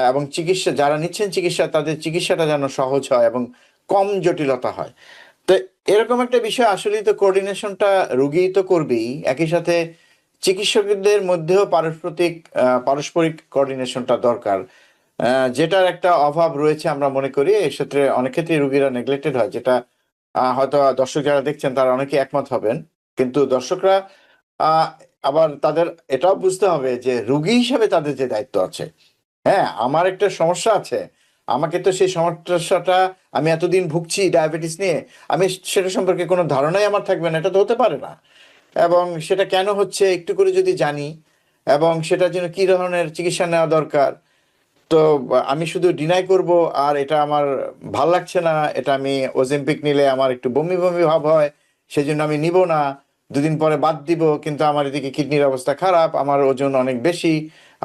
এবং চিকিৎসা যারা নিচ্ছেন চিকিৎসা তাদের চিকিৎসাটা যেন সহজ হয় এবং কম জটিলতা হয়। তো এরকম একটা বিষয় আসলেই তো কোঅর্ডিনেশনটা রুগী তো করবেই, একই সাথে চিকিৎসকদের মধ্যেও পারস্পরিক কোঅর্ডিনেশনটা দরকার, যেটার একটা অভাব রয়েছে আমরা মনে করি। এক্ষেত্রে অনেক ক্ষেত্রে রুগীরা নেগলেক্টেড হয়, যেটা হয়তো দর্শক যারা দেখছেন তারা অনেকে একমত হবেন, কিন্তু দর্শকরা আহ, আবার তাদের এটাও বুঝতে হবে যে রুগী হিসেবে তাদের যে দায়িত্ব আছে। হ্যাঁ, আমার একটা সমস্যা আছে, আমাকে তো সেই সমস্যাটা, আমি এতদিন ভুগছি ডায়াবেটিস নিয়ে, আমি সেটা সম্পর্কে কোনো ধারণাই আমার থাকবে না, এটা তো হতে পারে না। এবং সেটা কেন হচ্ছে একটু করে যদি জানি, এবং সেটার জন্য কি ধরনের চিকিৎসা নেওয়া দরকার, তো আমি শুধু ডিনাই করব আর এটা আমার ভাল লাগছে না, এটা আমি ওজেম্পিক নিলে আমার একটু বমি বমি ভাব হয়, সেজন্য আমি নিব না, দুদিন পরে বাদ দিব, কিন্তু আমার এদিকে কিডনির অবস্থা খারাপ, আমার ওজন অনেক বেশি,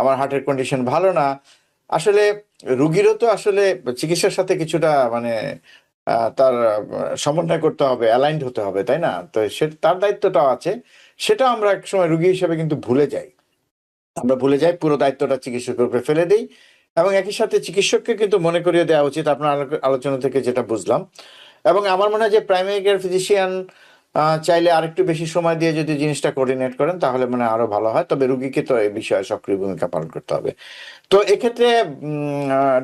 আমার হার্টের কন্ডিশন ভালো না। আসলে রুগীরও তো আসলে চিকিৎসার সাথে কিছুটা মানে তার সমন্বয় করতে হবে, অ্যালাইন্ড হতে হবে, তাই না? তো সে তার দায়িত্বটাও আছে, সেটা আমরা এক সময় রুগী হিসেবে কিন্তু ভুলে যাই। আমরা ভুলে যাই, পুরো দায়িত্বটা চিকিৎসকের উপরে ফেলে দিই। এবং একই সাথে চিকিৎসককে কিন্তু মনে করিয়ে দেওয়া উচিত, আপনার আলোচনা থেকে যেটা বুঝলাম। এবং আমার মনে হয় যে প্রাইমারি কেয়ার ফিজিশিয়ান চাইলে আরেকটু বেশি সময় দিয়ে যদি জিনিসটা কোঅর্ডিনেট করেন তাহলে মানে আরো ভালো হয়, তবে রুগীকে তো এই বিষয়ে সক্রিয় ভূমিকা পালন করতে হবে। তো এক্ষেত্রে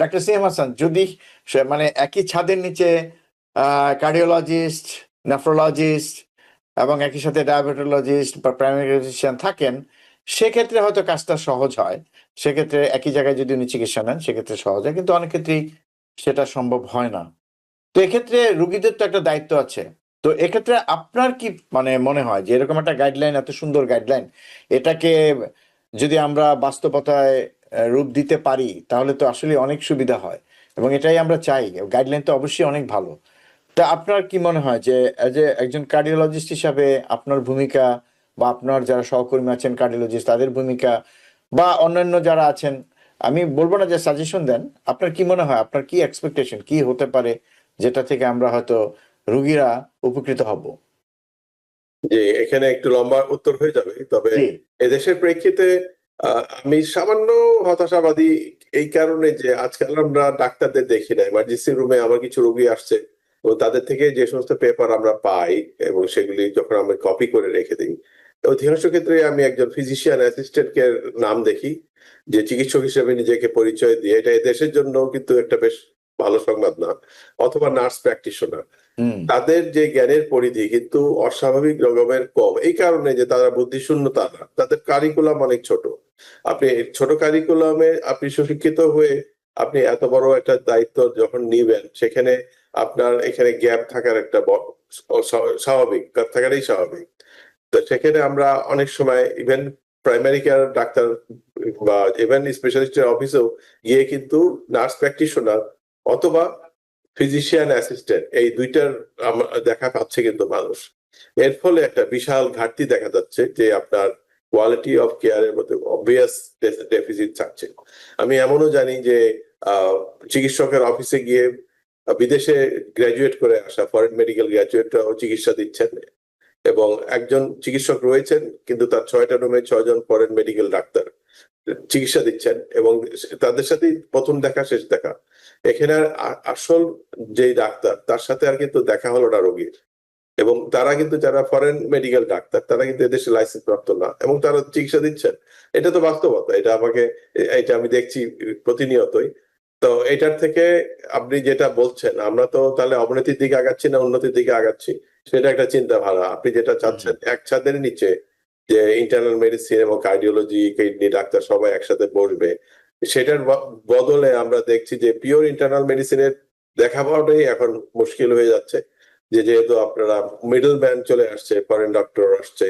ডাক্তার সিএম হাসান, যদি মানে একই ছাদের নিচে কার্ডিওলজিস্ট, নেফ্রোলজিস্ট এবং একই সাথে ডায়াবেটোলজিস্ট বা প্রাইমারি ফিজিশিয়ান থাকেন, সেক্ষেত্রে হয়তো কাজটা সহজ হয়। সেক্ষেত্রে একই জায়গায় যদি উনি চিকিৎসা নেন সেক্ষেত্রে সহজ হয়, কিন্তু অনেক ক্ষেত্রেই সেটা সম্ভব হয় না। তো এক্ষেত্রে রুগীদের তো একটা দায়িত্ব আছে। তো এক্ষেত্রে আপনার কি মানে মনে হয় যে এরকম একটা গাইডলাইন, এত সুন্দর গাইডলাইন, এটাকে যদি আমরা বাস্তবতায় রূপ দিতে পারি তাহলে তো আসলে অনেক সুবিধা হয়, এবং এটাই আমরা চাই। গাইডলাইন তো অবশ্যই অনেক ভালো। তা আপনার কি মনে হয় যে এজ এ একজন কার্ডিওলজিস্ট হিসাবে আপনার ভূমিকা, বা আপনার যারা সহকর্মী আছেন কার্ডিওলজিস্ট তাদের ভূমিকা, বা অন্যান্য যারা আছেন, আমি বলবো না যে সাজেশন দেন, আপনার কি মনে হয়, আপনার কি এক্সপেকটেশন কি হতে পারে যেটা থেকে আমরা হয়তো রুগীরা উপকৃত হব? যে এখানে একটু লম্বা উত্তর হয়ে যাবে, তবে জি। এদেশের প্রেক্ষিতে আমি সামান্য হতাশাবাদী এই কারণে যে আজকাল আমরা ডাক্তারদের দেখি না। এমার্জেন্সি রুমে আমার কিছু রোগী আসছে এবং তাদের থেকে যে সমস্ত পেপার আমরা পাই এবং সেগুলি যখন আমরা কপি করে রেখে দিই, অধিকাংশ ক্ষেত্রে আমি একজন ফিজিশিয়ান অ্যাসিস্ট্যান্ট এর নাম দেখি যে চিকিৎসক হিসেবে নিজেকে পরিচয় দিয়ে, এটা দেশের জন্য কিন্তু একটা বেশ ভালো সংবাদ না, অথবা নার্স প্র্যাকটিশনার। হুম। তাদের যে জ্ঞানের পরিধি কিন্তু অস্বাভাবিক রকমের কম, এই কারণে যে তারা বুদ্ধিশূন্য তা না, তাদের কারিকুলাম অনেক ছোট। আপনি ছোট কারিকুলামে আপনি সুশিক্ষিত হয়ে আপনি এত বড় একটা দায়িত্ব যখন নিবেন, সেখানে আপনার এখানে গ্যাপ থাকার একটা স্বাভাবিক, গ্যাপ থাকাটাই স্বাভাবিক। তো সেখানে আমরা অনেক সময় ইভেন প্রাইমারি কেয়ার ডাক্তার বা ইভেন স্পেশালিস্টের অফিসেও গিয়ে কিন্তু নার্স প্র্যাকটিশনার অথবা ফিজিশিয়ান অ্যাসিস্ট্যান্ট এই দুইটার দেখা পাচ্ছে কিন্তু মানুষ। এর ফলে একটা বিশাল ঘাটতি দেখা যাচ্ছে যে আপনার কোয়ালিটি অফ কেয়ারের মধ্যে অবভিয়াস ডেফিসিট থাকছে। আমি এমনও জানি যে চিকিৎসকের অফিসে গিয়ে বিদেশে গ্রাজুয়েট করে আসা ফরেন মেডিকেল গ্রাজুয়েটরাও চিকিৎসা দিচ্ছেন, এবং একজন চিকিৎসক রয়েছেন কিন্তু তার 6টা রুমে 6জন ফরেন মেডিকেল ডাক্তার চিকিৎসা দিচ্ছেন, এবং তাদের সাথেই প্রথম দেখা শেষ দেখা। এখানে আসল যেই ডাক্তার তার সাথে আর কিন্তু দেখা হলো না রোগীর, এবং তারা কিন্তু যারা ফরেন মেডিকেল ডাক্তার তারা কিন্তু এদেশে লাইসেন্স প্রাপ্ত না, এবং তারা চিকিৎসা দিচ্ছেন। এটা তো বাস্তবতা, এটা আমাকে, এটা আমি দেখছি প্রতিনিয়তই। তো এটার থেকে আপনি যেটা বলছেন, আমরা তো তাহলে অবনতির দিকে আগাচ্ছি না উন্নতির দিকে আগাচ্ছি, সেটা একটা চিন্তা ভাবনা। আপনি যেটা চাচ্ছেন এক ছাদের নিচে যে ইন্টারনাল মেডিসিন এবং কার্ডিওলজি, কিডনি ডাক্তার সবাই একসাথে বসবে, সেটার বদলে আমরা দেখছি যে পিওর ইন্টারনাল মেডিসিনের দেখা পাওয়াটাই এখন মুশকিল হয়ে যাচ্ছে। যেহেতু আপনারা মিডল ম্যান চলে আসছে, ফরেন ডক্টর আসছে,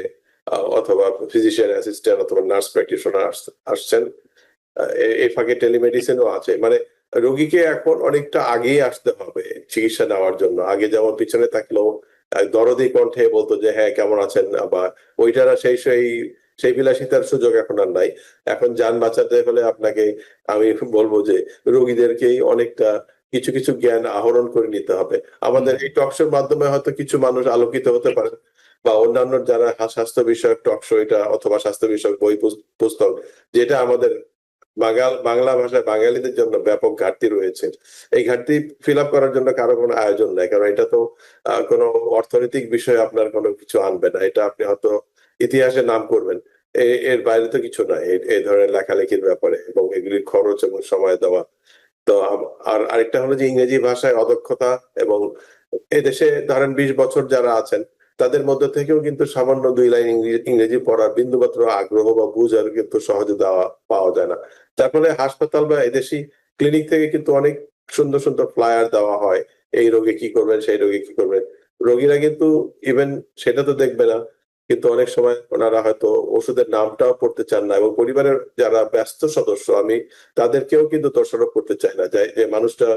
অথবা ফিজিশিয়ান অ্যাসিস্ট্যান্ট অথবা নার্স প্র্যাকটিশনার আসছেন, এই ফাঁকে টেলিমেডিসিনও আছে। মানে রোগীকে এখন অনেকটা আগেই আসতে হবে চিকিৎসা নেওয়ার জন্য। আগে যেমন পিছনে থাকলেও দরদি কণ্ঠে বলতো যে হ্যাঁ কেমন আছেন, বা ওইটার সেই সেই সেই বিলাসিতার সুযোগ এখন আর নাই। এখন যান বাঁচাতে হলে আপনাকে, আমি বলবো যে রোগীদেরকেই অনেকটা কিছু কিছু জ্ঞান আহরণ করে নিতে হবে। আমাদের এই টকশোর মাধ্যমে হয়তো কিছু মানুষ আলোকিত হতে পারে, বা অন্যান্য যারা স্বাস্থ্য বিষয়ক টকশো এটা অথবা স্বাস্থ্য বিষয়ক বই পুস্তক, যেটা আমাদের বাংলা ভাষায় বাঙালিদের জন্য ব্যাপক ঘাটতি রয়েছে, এই ঘাটতি ফিল আপ করার জন্য কারো কোনো আয়োজন নাই। কারণ এটা তো কোনো অর্থনৈতিক বিষয়ে আপনার কোনো কিছু আনবে না, এটা আপনি হয়তো ইতিহাসে নাম করবেন, এর বাইরে তো কিছু নাই এই ধরনের লেখালেখির ব্যাপারে, এবং এগুলির খরচ এবং সময় দেওয়া। তো আর আরেকটা হলো যে ইংরেজি ভাষায় অদক্ষতা, এবং এদেশে ধরেন 20 বছর যারা আছেন তাদের মধ্যে থেকেও কিন্তু সামান্য 2 লাইন ইংরেজি পড়ার বিন্দুমাত্র আগ্রহ বা বুঝ আর কিন্তু সহজে পাওয়া যায় না। তার ফলে হাসপাতাল বা এদেশি ক্লিনিক থেকে কিন্তু অনেক সুন্দর সুন্দর ফ্লায়ার দেওয়া হয়, এই রোগে কি করবেন সেই রোগে কি করবেন। রোগীরা কিন্তু ইভেন সেটা তো দেখবে না, কিন্তু অনেক সময় ওনারা হয়তো ওষুধের নামটাও পড়তে চান না, এবং পরিবারের যারা ব্যস্ত সদস্য আমি তাদেরকেও কিন্তু দোষারোপ করতে চাই না, যে মানুষটা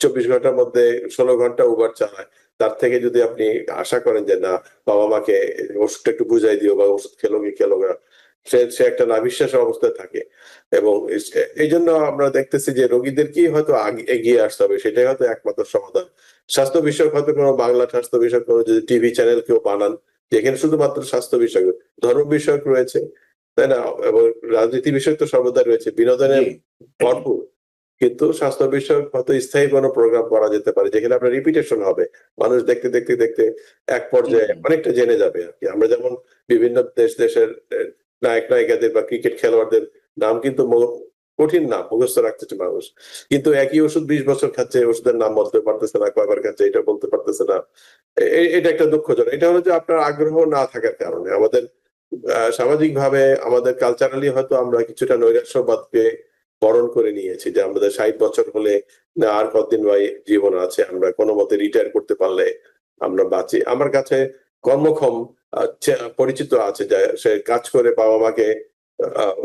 24 ঘন্টার মধ্যে 16 ঘন্টা উবার চালায়, তার থেকে যদি আপনি আশা করেন যে না, বাবা মাকে ওষুধটা একটু বুঝাই দিও বা ওষুধ খেলো কি খেলো না, সে একটা নাভিশ্বাস অবস্থায় থাকে। এবং এই জন্য আমরা দেখতেছি যে রোগীদেরকেই হয়তো আগে এগিয়ে আসতে হবে, সেটাই হয়তো একমাত্র সমাধান। স্বাস্থ্য বিষয়ক হয়তো কোনো বাংলা স্বাস্থ্য বিষয়ক কোনো যদি টিভি চ্যানেল কেউ বানান, যেখানে শুধুমাত্র স্বাস্থ্য বিষয়ক, ধর্ম বিষয়ক রয়েছে, তাই না, এবং রাজনীতি বিষয়ক তো সর্বদা রয়েছে, বিনোদনে জি। ভরপুর, কিন্তু স্বাস্থ্য বিষয়ক হয়তো স্থায়ী কোনো প্রোগ্রাম করা যেতে পারে, যেখানে আপনার রিপিটেশন হবে, মানুষ দেখতে দেখতে দেখতে এক পর্যায়ে হুম, অনেকটা জেনে যাবে আর কি। আমরা যেমন বিভিন্ন দেশের নায়ক নায়িকাদের বা ক্রিকেট খেলোয়াড়দের নাম কিন্তু কঠিন নাম মুখস্থ রাখতেছে মানুষ, কিন্তু একই ওষুধ 20 বছর খাচ্ছে, ওষুধের নাম বলতে পারতেছে না, কয়বার খাচ্ছে এটা বলতে পারতেছে না। এটা একটা দুঃখজনক। এটা হলো যে আপনার আগ্রহ না থাকার কারণে আমাদের সামাজিক ভাবে আমাদের কালচারালি হয়তো আমরা কিছুটা নৈরাশ্যবাদকে বরণ করে নিয়েছি, যে আমাদের 60 বছর হলে না আর কতদিন ভাই জীবন আছে, আমরা কোনো মতে রিটায়ার করতে পারলে আমরা বাঁচি। আমার কাছে কর্মক্ষম পরিচিত আছে, যে সে কাজ করে বাবা মাকে আহ,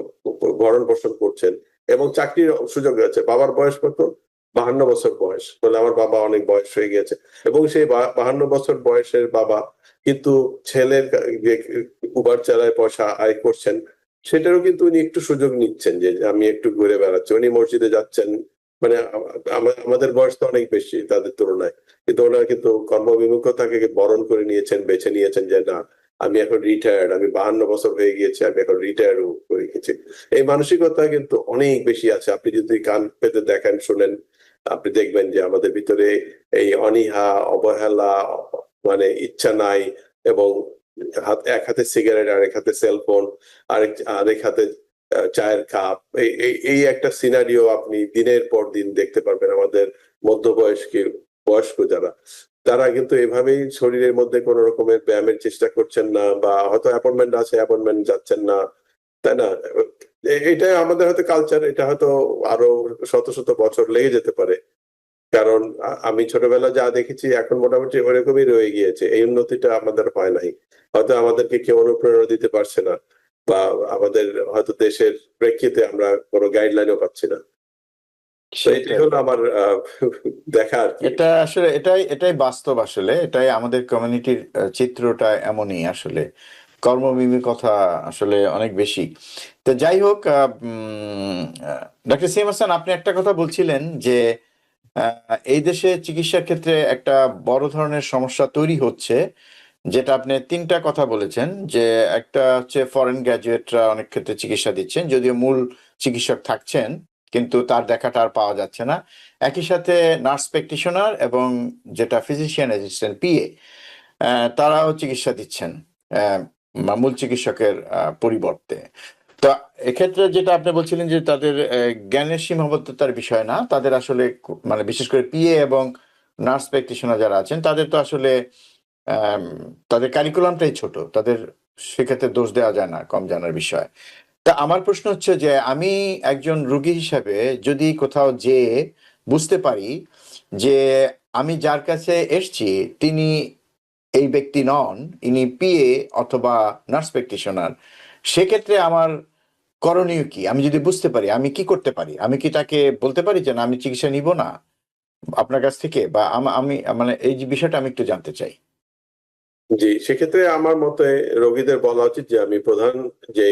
ভরণ পোষণ করছেন, এবং চাকরির সুযোগ রয়েছে। বাবার বয়স কত? 52 বছর বয়স, বলে আমার বাবা অনেক বয়স হয়ে গেছে, এবং সেই 52 বছর বয়সের বাবা কিন্তু ছেলের যে উবার চালায় পয়সা আয় করছেন, সেটারও কিন্তু উনি একটু সুযোগ নিচ্ছেন, যে আমি একটু ঘুরে বেড়াচ্ছি, উনি মসজিদে যাচ্ছেন, মানে আমাদের বয়স তো অনেক বেশি তাদের তুলনায়, কিন্তু ওনারা কিন্তু কর্মবিমুখতাকে বরণ করে নিয়েছেন, বেছে নিয়েছেন যে না, আমি এখন রিটায়ার্ড, আমি 52 বছর হয়ে গিয়েছি, আমি এখন রিটায়ার্ড করে গেছি। এই মানসিকতা কিন্তু অনেক বেশি আছে, আপনি যদি কান পেতে দেখেন শুনেন, আপনি দেখবেন যে আমাদের ভিতরে এই অনীহা, অবহেলা, মানে ইচ্ছা নাই, এবং এক হাতে সিগারেট, আরেক হাতে সেলফোন, আরেক হাতে চায়ের কাপ, এই একটা সিনারিও আপনি দিনের পর দিন দেখতে পারবেন আমাদের বয়স্ক যারা, তারা কিন্তু এভাবেই শরীরের মধ্যে কোন রকমের ব্যায়ামের চেষ্টা করছেন না, বা হয়তো অ্যাপয়েন্টমেন্ট আছে অ্যাপয়েন্টমেন্ট যাচ্ছেন না, তাই না। এটা আমাদের হয়তো কালচার, এটা হয়তো আরো শত শত বছর লেগে যেতে পারে, কারণ আমি ছোটবেলা যা দেখেছি এখন মোটামুটি ওরকমই রয়ে গিয়েছে, এই উন্নতিটা আমাদের হয় নাই, হয়তো আমাদেরকে কেউ অনুপ্রেরণা দিতে পারছে না, বা আমাদের হয়তো দেশের প্রেক্ষিতে আমরা কোনো গাইডলাইনও পাচ্ছি না। তো এটাই সেটাই। হলো আমার দেখা আর কি। এটা আসলে এটাই বাস্তব, আসলে এটাই আমাদের কমিউনিটির চিত্রটা এমনই আসলে। কর্মবিমুখতা আসলে অনেক বেশি। তো যাই হোক, ডক্টর সিএম হাসান, আপনি একটা কথা বলছিলেন যে এই দেশে চিকিৎসার ক্ষেত্রে একটা বড় ধরনের সমস্যা তৈরি হচ্ছে, যেটা আপনি তিনটা কথা বলেছেন, যে একটা হচ্ছে ফরেন গ্র্যাজুয়েটরা অনেক ক্ষেত্রে চিকিৎসা দিচ্ছেন, যদিও মূল চিকিৎসক থাকছেন কিন্তু তার দেখাটা আর পাওয়া যাচ্ছে না। একই সাথে নার্স প্র্যাকটিশনার এবং যেটা ফিজিশিয়ান অ্যাসিস্ট্যান্ট পিএ, তারাও চিকিৎসা দিচ্ছেন মূল চিকিৎসকের পরিবর্তে। তো এক্ষেত্রে যেটা আপনি বলছিলেন যে তাদের জ্ঞানের সীমাবদ্ধতার বিষয় না, তাদের আসলে মানে বিশেষ করে পিএ এবং নার্স প্র্যাকটিশনার যারা আছেন তাদের তো আসলে আম, তাদের কারিকুলামটাই ছোট, তাদের সেক্ষেত্রে দোষ দেওয়া যায় না কম জানার বিষয়। তা আমার প্রশ্ন হচ্ছে যে আমি একজন রোগী হিসাবে যদি কোথাও যেয়ে বুঝতে পারি যে আমি যার কাছে এসছি তিনি এই ব্যক্তি নন, ইনি পিএ অথবা নার্স প্র্যাকটিশনার, সেক্ষেত্রে আমার করণীয় কি? আমি যদি বুঝতে পারি আমি কি করতে পারি? আমি কি তাকে বলতে পারি যে না, আমি চিকিৎসা নিব না আপনার কাছ থেকে, বা আমি মানে এই যে বিষয়টা আমি একটু জানতে চাই। জি, সেক্ষেত্রে আমার মতে রোগীদের বলা উচিত যে আমি প্রধান যে,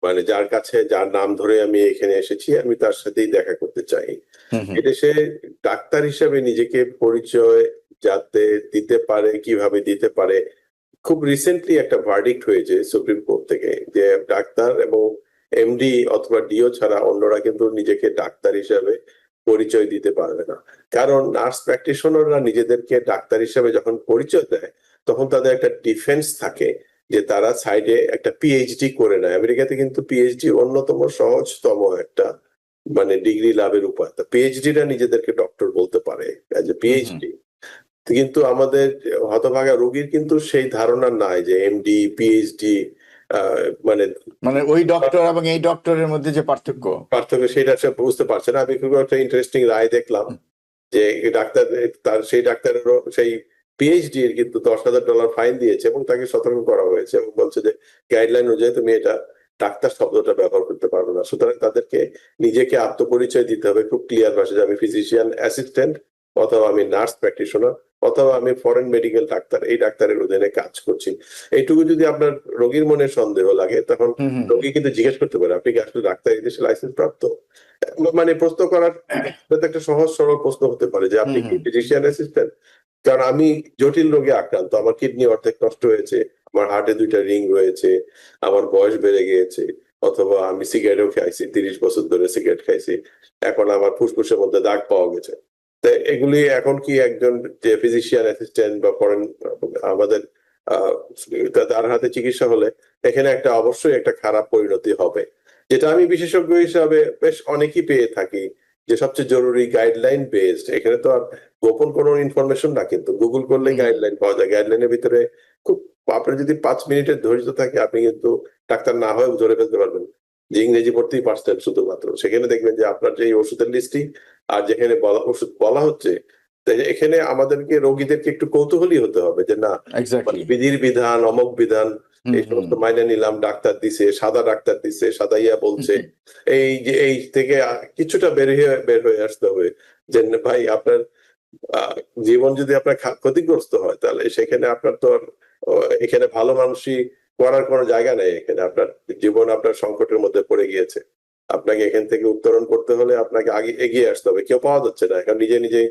মানে যার কাছে যার নাম ধরে আমি এখানে এসেছি, আমি তার সাথেই দেখা করতে চাই। হুম, হুম। এটা সে ডাক্তার হিসেবে নিজেকে পরিচয় যাতে দিতে পারে, কিভাবে দিতে পারে। খুব রিসেন্টলি একটা ভার্ডিক্ট হয়েছে সুপ্রিম কোর্ট থেকে, যে ডাক্তার এবং এমডি অথবা ডিও ছাড়া অন্যরা কিন্তু নিজেকে ডাক্তার হিসেবে পরিচয় দিতে পারবে না। কারণ নার্স প্র্যাকটিশনাররা নিজেদেরকে ডাক্তার হিসেবে যখন পরিচয় দেয়, তখন তাদের একটা ডিফেন্স থাকে, যে তারা সাইডে একটা পিএইচডি করে নেয়। আমেরিকাতে কিন্তু পিএইচডি অন্যতম সহজতম একটা, মানে ডিগ্রি লাভের উপায়। তা পিএইচডিরা নিজেদেরকে ডক্টর বলতে পারে as a hmm, hmm. PhD. কিন্তু আমাদের হতভাগা রোগীর কিন্তু সেই ধারণা নাই যে এমডি, পিএইচডি মানে মানে ওই ডক্টর এবং এই ডক্টরের মধ্যে যে পার্থক্য। পার্থক্য, সেটা সে বুঝতে পারছে না। আমি খুব একটা ইন্টারেস্টিং রায় দেখলাম, যে এই ডাক্তার তার সেই ডাক্তারেরও সেই পিএইচডি এর কিন্তু $10,000 ফাইন দিয়েছে এবং তাকে সতর্ক করা হয়েছে এবং বলছে যে গাইডলাইন অনুযায়ী তুমি এটা ডাক্তার শব্দটা ব্যবহার করতে পারবে না। সুতরাং তাদেরকে নিজেকে আত্মপরিচয় দিতে হবে খুব ক্লিয়ার ভাষায় যে আমি ফিজিশিয়ান অ্যাসিস্ট্যান্ট অথবা আমি নার্স প্র্যাকটিশনার অথবা আমি ফরেন মেডিকেল ডাক্তার, এই ডাক্তারের অধীনে কাজ করছি। এইটুকু যদি আপনার রোগীর মনে সন্দেহ লাগে তখন হুম হুম রোগী কিন্তু জিজ্ঞেস করতে পারে আপনি কি আসলে ডাক্তার এই দেশে লাইসেন্স প্রাপ্ত? মানে প্রশ্ন করার এটা একটা সহজ সরল প্রশ্ন হতে পারে যে আপনি হুম কি হুম ফিজিশিয়ান অ্যাসিস্ট্যান্ট? কারণ আমি জটিল রোগে আক্রান্ত, আমার কিডনি অর্ধেক নষ্ট হয়েছে, আমার হার্টে 2টা রিং রয়েছে, আমার বয়স বেড়ে গিয়েছে, অথবা আমি সিগারেটও খাইছি, 30 বছর ধরে সিগারেট খাইছি, এখন আমার ফুসফুসের মধ্যে দাগ পাওয়া গেছে। তো এগুলি এখন কি একজন যে ফিজিশিয়ান অ্যাসিস্ট্যান্ট বা ফরেন আমাদের আহ তার হাতে চিকিৎসা হলে এখানে একটা অবশ্যই একটা খারাপ পরিণতি হবে, যেটা আমি বিশেষজ্ঞ হিসাবে বেশ অনেকই পেয়ে থাকি যে সবচেয়ে জরুরি গাইডলাইন বেসড। এখানে তো আর গোপন কোনো ইনফরমেশন না, কিন্তু গুগল করলেই হুম গাইডলাইন পাওয়া যায়। গাইডলাইনের ভিতরে খুব আপনার যদি 5 মিনিটের ধৈর্য থাকে আপনি কিন্তু ডাক্তার না হয়েও ধরে ফেলতে পারবেন যে ইংরেজি পড়তেই পারছেন শুধুমাত্র। সেখানে দেখবেন যে আপনার যে এই ওষুধের লিস্টটি আর যেখানে ওষুধ বলা হচ্ছে, তাই এখানে আমাদেরকে রোগীদেরকে একটু কৌতূহলী হতে হবে যে না এক্স্যাক্টলি বিধির বিধান অমক বিধান হুম এই হুম সমস্ত মাইনে নিলাম, ডাক্তার দিছে সাদাইয়া বলছে, এই যে এই থেকে কিছুটা বের হয়ে আসতে হবে যে ভাই আপনার আহ, জীবন যদি আপনার ক্ষতিগ্রস্ত হয় তাহলে সেখানে আপনার তো আর, এখানে ভালো মানুষই করার কোনো জায়গা নেই। এখানে আপনার জীবন আপনার সংকটের মধ্যে পড়ে গিয়েছে, আপনাকে এখান থেকে উত্তরণ করতে হলে আপনাকে আগে এগিয়ে আসতে হবে। কেউ পাওয়া যাচ্ছে না এখন, নিজে নিজে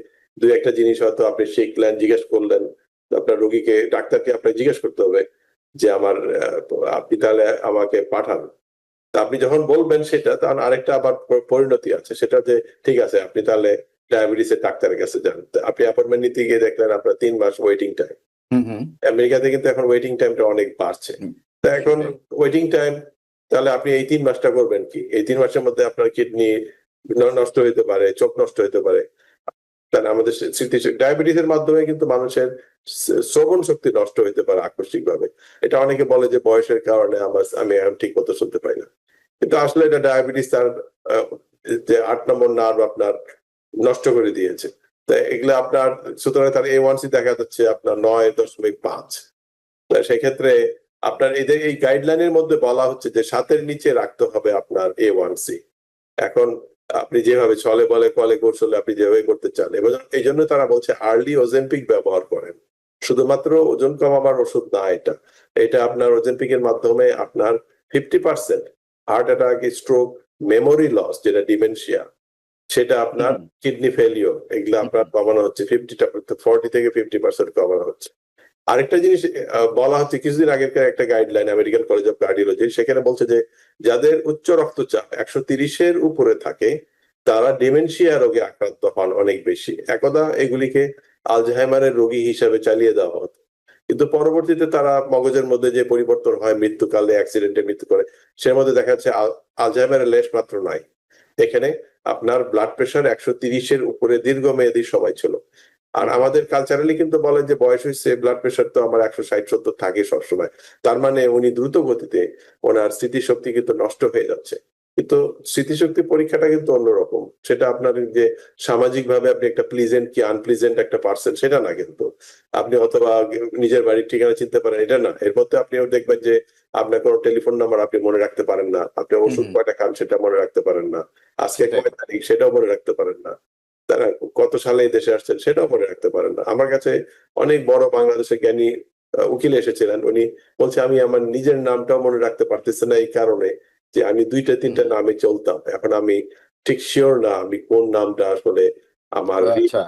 দুই একটা জিনিস হয়তো আপনি শিখলেন, জিজ্ঞেস করলেন, আপনার রোগীকে ডাক্তারকে আপনাকে জিজ্ঞেস করতে হবে যে আমার আপনি তাহলে আমাকে পাঠান। তা আপনি যখন বলবেন সেটা তখন আরেকটা আবার পরিণতি আছে, সেটা যে ঠিক আছে আপনি তাহলে ডায়াবেটিসের ডাক্তারের কাছে যান। তা আপনি অ্যাপয়েন্টমেন্ট নিতে গিয়ে দেখলেন আপনার 3 মাস ওয়েটিং টাইম। হুম হুম আমেরিকাতে কিন্তু এখন ওয়েটিং টাইমটা অনেক বাড়ছে। হুম, তা এখন ওয়েটিং টাইম, তাহলে আপনি এই 3 মাসটা করবেন কি? এই 3 মাসের মধ্যে আপনার কিডনি নষ্ট হইতে পারে, চোখ নষ্ট হইতে পারে। কারণ আমাদের স্মৃতি ডায়াবেটিসের মাধ্যমে কিন্তু মানুষের শ্রবণ শক্তি নষ্ট হইতে পারে আকস্মিক ভাবে। এটা অনেকে বলে যে বয়সের কারণে আমি এখন ঠিক মতো শুনতে পাই না, কিন্তু আসলে এটা ডায়াবেটিস তার আহ, যে 8 নম্বর নার্ভ আপনার নষ্ট করে দিয়েছে। তো এগুলো আপনার সুতরাং তার A1C দেখা যাচ্ছে আপনার 9.5। সেক্ষেত্রে আপনার এই গাইডলাইনের মধ্যে বলা হচ্ছে যে 7-এর নিচে রাখতে হবে আপনার A1C। এখন আপনি যেভাবে ছলে বলে কলে কৌশলে আপনি যেভাবে করতে চান, এবং এই জন্য তারা বলছে আর্লি ওজেম্পিক ব্যবহার করেন। শুধুমাত্র ওজন কমাবার ওষুধ না এটা, এটা আপনার ওজেম্পিক এর মাধ্যমে আপনার 50% heart attack, stroke, memory loss যেটা ডিমেনশিয়া, সেটা আপনার হুম কিডনি ফেলিওর, এগুলো আপনার হুম কমানো হচ্ছে 40 থেকে 50% কমানো হচ্ছে। আরেকটা জিনিস বলা হচ্ছে কিছুদিন আগেকার একটা guideline American college of cardiology, সেখানে বলছে যে যাদের উচ্চ রক্তচাপ 130-এর উপরে থাকে তারা ডিমেনশিয়া রোগে আক্রান্ত হন অনেক বেশি। একদা এগুলিকে আলঝাইমারের রোগী হিসাবে চালিয়ে দেওয়া হতো, কিন্তু পরবর্তীতে তারা মগজের মধ্যে যে পরিবর্তন হয় মৃত্যুকালে অ্যাক্সিডেন্টে মৃত্যু করে, সে মধ্যে দেখা যাচ্ছে আলঝাইমারের লেশ মাত্র নাই। এখানে আপনার ব্লাড প্রেশার 130-এর উপরে দীর্ঘমেয়াদী সময় ছিল। আর আমাদের কালচারালি কিন্তু বলেন যে বয়স হয়েছে ব্লাড প্রেশার তো আমার 160-170 থাকে সবসময়, তার মানে উনি দ্রুত গতিতে ওনার স্মৃতিশক্তি কিন্তু নষ্ট হয়ে যাচ্ছে। কিন্তু স্মৃতিশক্তি পরীক্ষাটা কিন্তু অন্যরকম, সেটা আপনার যে সামাজিক ভাবে আপনি একটা প্লিজেন্ট কি আনপ্লিজেন্ট একটা পার্সন সেটা না, কিন্তু আপনি অথবা নিজের বাড়ির ঠিকানা চিনতে পারেন এটা না। এর মধ্যে আপনিও দেখবেন যে আপনার কোনো টেলিফোন নাম্বার আপনি মনে রাখতে পারেন না, আপনি হুম ওষুধ হুম, কয়টা খান সেটা মনে রাখতে পারেন না, আজকে সেটাই কয় তারিখ সেটাও মনে রাখতে পারেন না, তারা কত সালে এই দেশে আসছেন সেটাও মনে রাখতে পারেন না। আমার কাছে অনেক বড় বাংলাদেশের জ্ঞানী উকিল এসেছিলেন, উনি বলছে আমি আমার নিজের নামটাও মনে রাখতে পারতেছি না এই কারণে যে আমি 2-3টা হুম নামে চলতাম, এখন আমি ঠিক শিওর না আমি কোন নামটা আসলে আমার আচ্ছা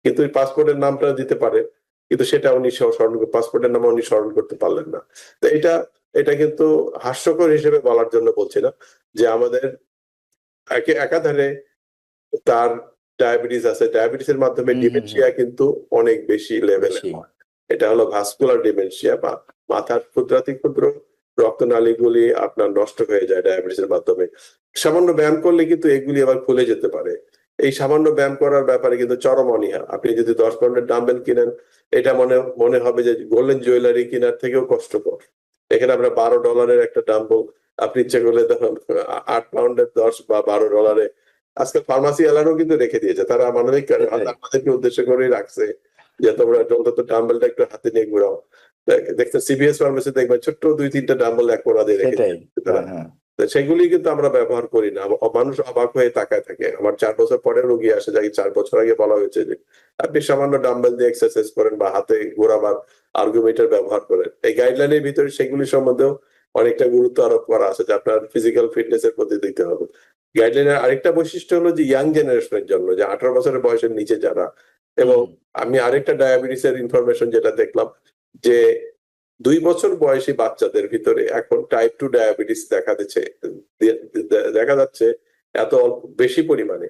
কিন্তু ওই পাসপোর্টের নামটা দিতে পারে, কিন্তু সেটা উনি পাসপোর্টের নাম উনি স্মরণ করতে পারলেন না। তো এটা কিন্তু হাস্যকর হিসেবে বলার জন্য বলছি না, যে আমাদের একাধারে তার ডায়াবেটিস আছে, ডায়াবেটিসের মাধ্যমে হুম ডিমেনশিয়া কিন্তু অনেক বেশি লেভেলে বেশি হয়। এটা হলো ভাস্কুলার ডিমেনশিয়া বা মাথার ক্ষুদ্রাতি ক্ষুদ্র রক্তনালীগুলি আপনার নষ্ট হয়ে যায় ডায়াবেটিসের মাধ্যমে। সামান্য ব্যায়াম করলে কিন্তু এগুলি আবার খুলে যেতে পারে। এই সামান্য ব্যায়াম করার ব্যাপারে কিন্তু চরম অনীহা। আপনি যদি 10 পাউন্ডের ডাম্বেল কিনেন, এটা মনে মনে হবে যে গোল্ডেন জুয়েলারি কেনার থেকেও কষ্টকর। এখানে আপনার $12 একটা ডাম্বল আপনি ইচ্ছে করলে তখন 8 পাউন্ডের 10 বা $12 আজকে ফার্মাসি এলারও কিন্তু রেখে দিয়েছে, তারা মানবিক আমাদেরকে উদ্দেশ্য করেই রাখছে যে তোমরা অন্তত ডাম্বেলটা একটু হাতে নিয়ে ঘুরাও। দেখতে সিবিএস ফার্মেসি দেখবেন ছোট্ট 2-3টা ডাম্বেল এক কোণা দিয়ে রেখে সেটাই, দিয়েছে তারা। হ্যাঁ। তো সেগুলি কিন্তু আমরা ব্যবহার করি না। মানুষ অবাক হয়ে তাকায় থাকে। আমার 4 বছর পরে রোগী আসে, যাকে 4 বছর আগে বলা হয়েছে যে আপনি সামান্য ডাম্বেল দিয়ে এক্সারসাইজ করেন বা হাতে ঘোরাবার আর্গুমেন্টার ব্যবহার করেন। এই গাইডলাইনের ভিতরে সেগুলি সম্বন্ধেও অনেকটা গুরুত্ব আরোপ করা আছে যে আপনার ফিজিক্যাল ফিটনেস এর প্রতি দিতে হবে। গাইডলাইনের আরেকটা বৈশিষ্ট্য হলো যে ইয়াং জেনারেশনের জন্য, যে 18 বছরের বয়সের নিচে যারা, এবং আমি আরেকটা ডায়াবেটিসের ইনফরমেশন যেটা দেখলাম যে 2 বছর বয়সী বাচ্চাদের ভিতরে এখন টাইপ 2 ডায়াবেটিস দেখা যাচ্ছে এত বেশি পরিমাণে।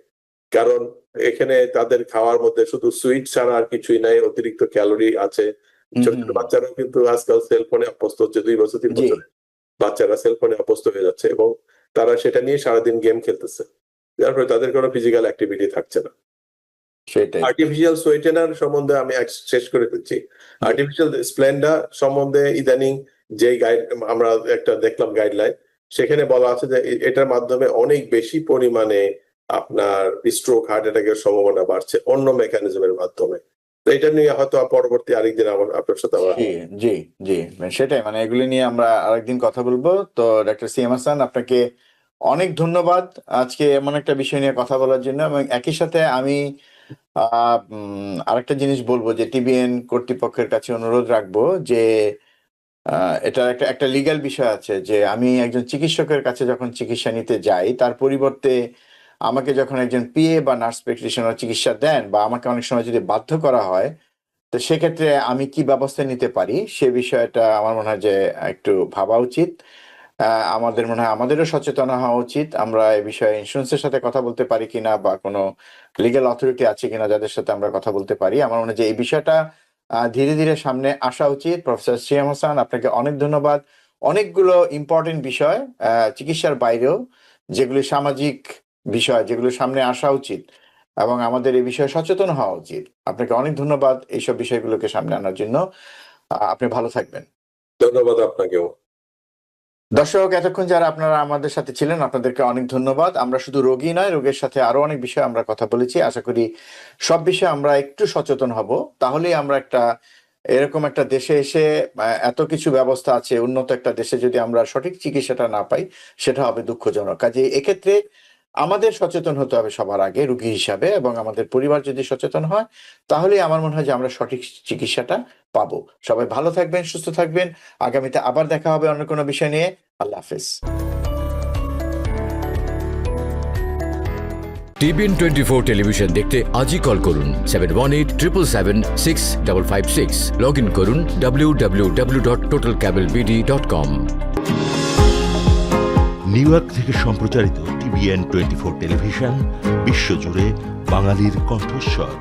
কারণ এখানে তাদের খাওয়ার মধ্যে শুধু সুইট ছাড়া আর কিছুই নাই, অতিরিক্ত ক্যালোরি আছে। ছোট ছোট বাচ্চারাও কিন্তু আজকাল সেলফোনে অভ্যস্ত হচ্ছে, 2 বছর 3 বছর বাচ্চারা সেলফোনে অভ্যস্ত হয়ে যাচ্ছে এবং তারা সেটা নিয়ে সারাদিন গেম খেলতেছে, যার ফলে তাদের কোনো ফিজিক্যাল অ্যাক্টিভিটি থাকছে না। সেটাই। আর্টিফিশিয়াল সোয়েটেনার সম্বন্ধে আমি শেষ করে দিচ্ছি। আর্টিফিশিয়াল স্প্লেন্ডা সম্বন্ধে ইদানিং যে গাইড আমরা একটা দেখলাম গাইডলাইন, সেখানে বলা আছে যে এটার মাধ্যমে অনেক বেশি পরিমাণে আপনার স্ট্রোক, হার্ট অ্যাটাকের সম্ভাবনা বাড়ছে অন্য মেকানিজমের মাধ্যমে। তো এটা নিয়ে হয়তো পরবর্তী আরেকদিন আপনার সাথে জি জি, সেটাই, মানে এগুলি নিয়ে আমরা আরেকদিন কথা বলবো। তো ডক্টর সিএম হাসান, আপনাকে অনেক ধন্যবাদ আজকে এমন একটা বিষয় নিয়ে কথা বলার জন্য। এবং একই সাথে আমি আরেকটা জিনিস বলবো যে টিবিএন কর্তৃপক্ষের কাছে অনুরোধ রাখবো যে এটা একটা লিগ্যাল বিষয় আছে যে আমি একজন চিকিৎসকের কাছে যখন চিকিৎসা নিতে যাই, তার পরিবর্তে আমাকে যখন একজন পিএ বা নার্স প্র্যাকটিশনার চিকিৎসা দেন বা আমাকে অনেক সময় যদি বাধ্য করা হয়, তো সেক্ষেত্রে আমি কি ব্যবস্থা নিতে পারি সে বিষয়টা আমার মনে হয় যে একটু ভাবা উচিত। আমাদের মনে হয় আমাদেরও সচেতন হওয়া উচিত। আমরা এই বিষয়ে ইন্স্যুরেন্সের সাথে কথা বলতে পারি কিনা বা কোনো লিগ্যাল অথরিটি আছে কিনা যাদের সাথে আমরা কথা বলতে পারি। আমার মনে হয় যে এই বিষয়টা ধীরে ধীরে সামনে আসা উচিত। প্রফেসর সিএম হাসান, আপনাকে অনেক ধন্যবাদ। অনেকগুলো ইম্পর্টেন্ট বিষয় চিকিৎসার বাইরেও, যেগুলি সামাজিক বিষয়, যেগুলো সামনে আসা উচিত এবং আমাদের এই বিষয়ে সচেতন হওয়া উচিত। আপনাকে অনেক ধন্যবাদ এইসব বিষয়গুলোকে সামনে আনার জন্য। আপনি ভালো থাকবেন। ধন্যবাদ আপনাকেও। দর্শক, এতক্ষণ যারা আপনারা আমাদের সাথে ছিলেন, আপনাদেরকে অনেক ধন্যবাদ। আমরা শুধু রোগী নয়, রোগের সাথে আরো অনেক বিষয়ে আমরা কথা বলেছি। আশা করি সব বিষয়ে আমরা একটু সচেতন হব, তাহলেই আমরা এরকম একটা দেশে এসে এত কিছু ব্যবস্থা আছে, উন্নত একটা দেশে যদি আমরা সঠিক চিকিৎসাটা না পাই, সেটা হবে দুঃখজনক। কাজে এক্ষেত্রে আমাদের সচেতন হতে হবে সবার আগে রোগী হিসাবে, এবং আমাদের পরিবার যদি সচেতন হয়, তাহলে আমার মনে হয় যে আমরা সঠিক চিকিৎসাটা পাবো। সবাই ভালো থাকবেন, সুস্থ থাকবেন। আগামীতে আবার দেখা হবে অন্য কোনো বিষয় নিয়ে। আল্লাহ হাফেজ। টিবিএন 24 টেলিভিশন দেখতে আজই কল করুন 7187776556। লগ ইন করুন www.totalcablebd.com। নিউ ইয়র্ক থেকে সম্প্রচারিত টিবিএন 24 টেলিভিশন বিশ্বজুড়ে বাঙালির কণ্ঠস্বর।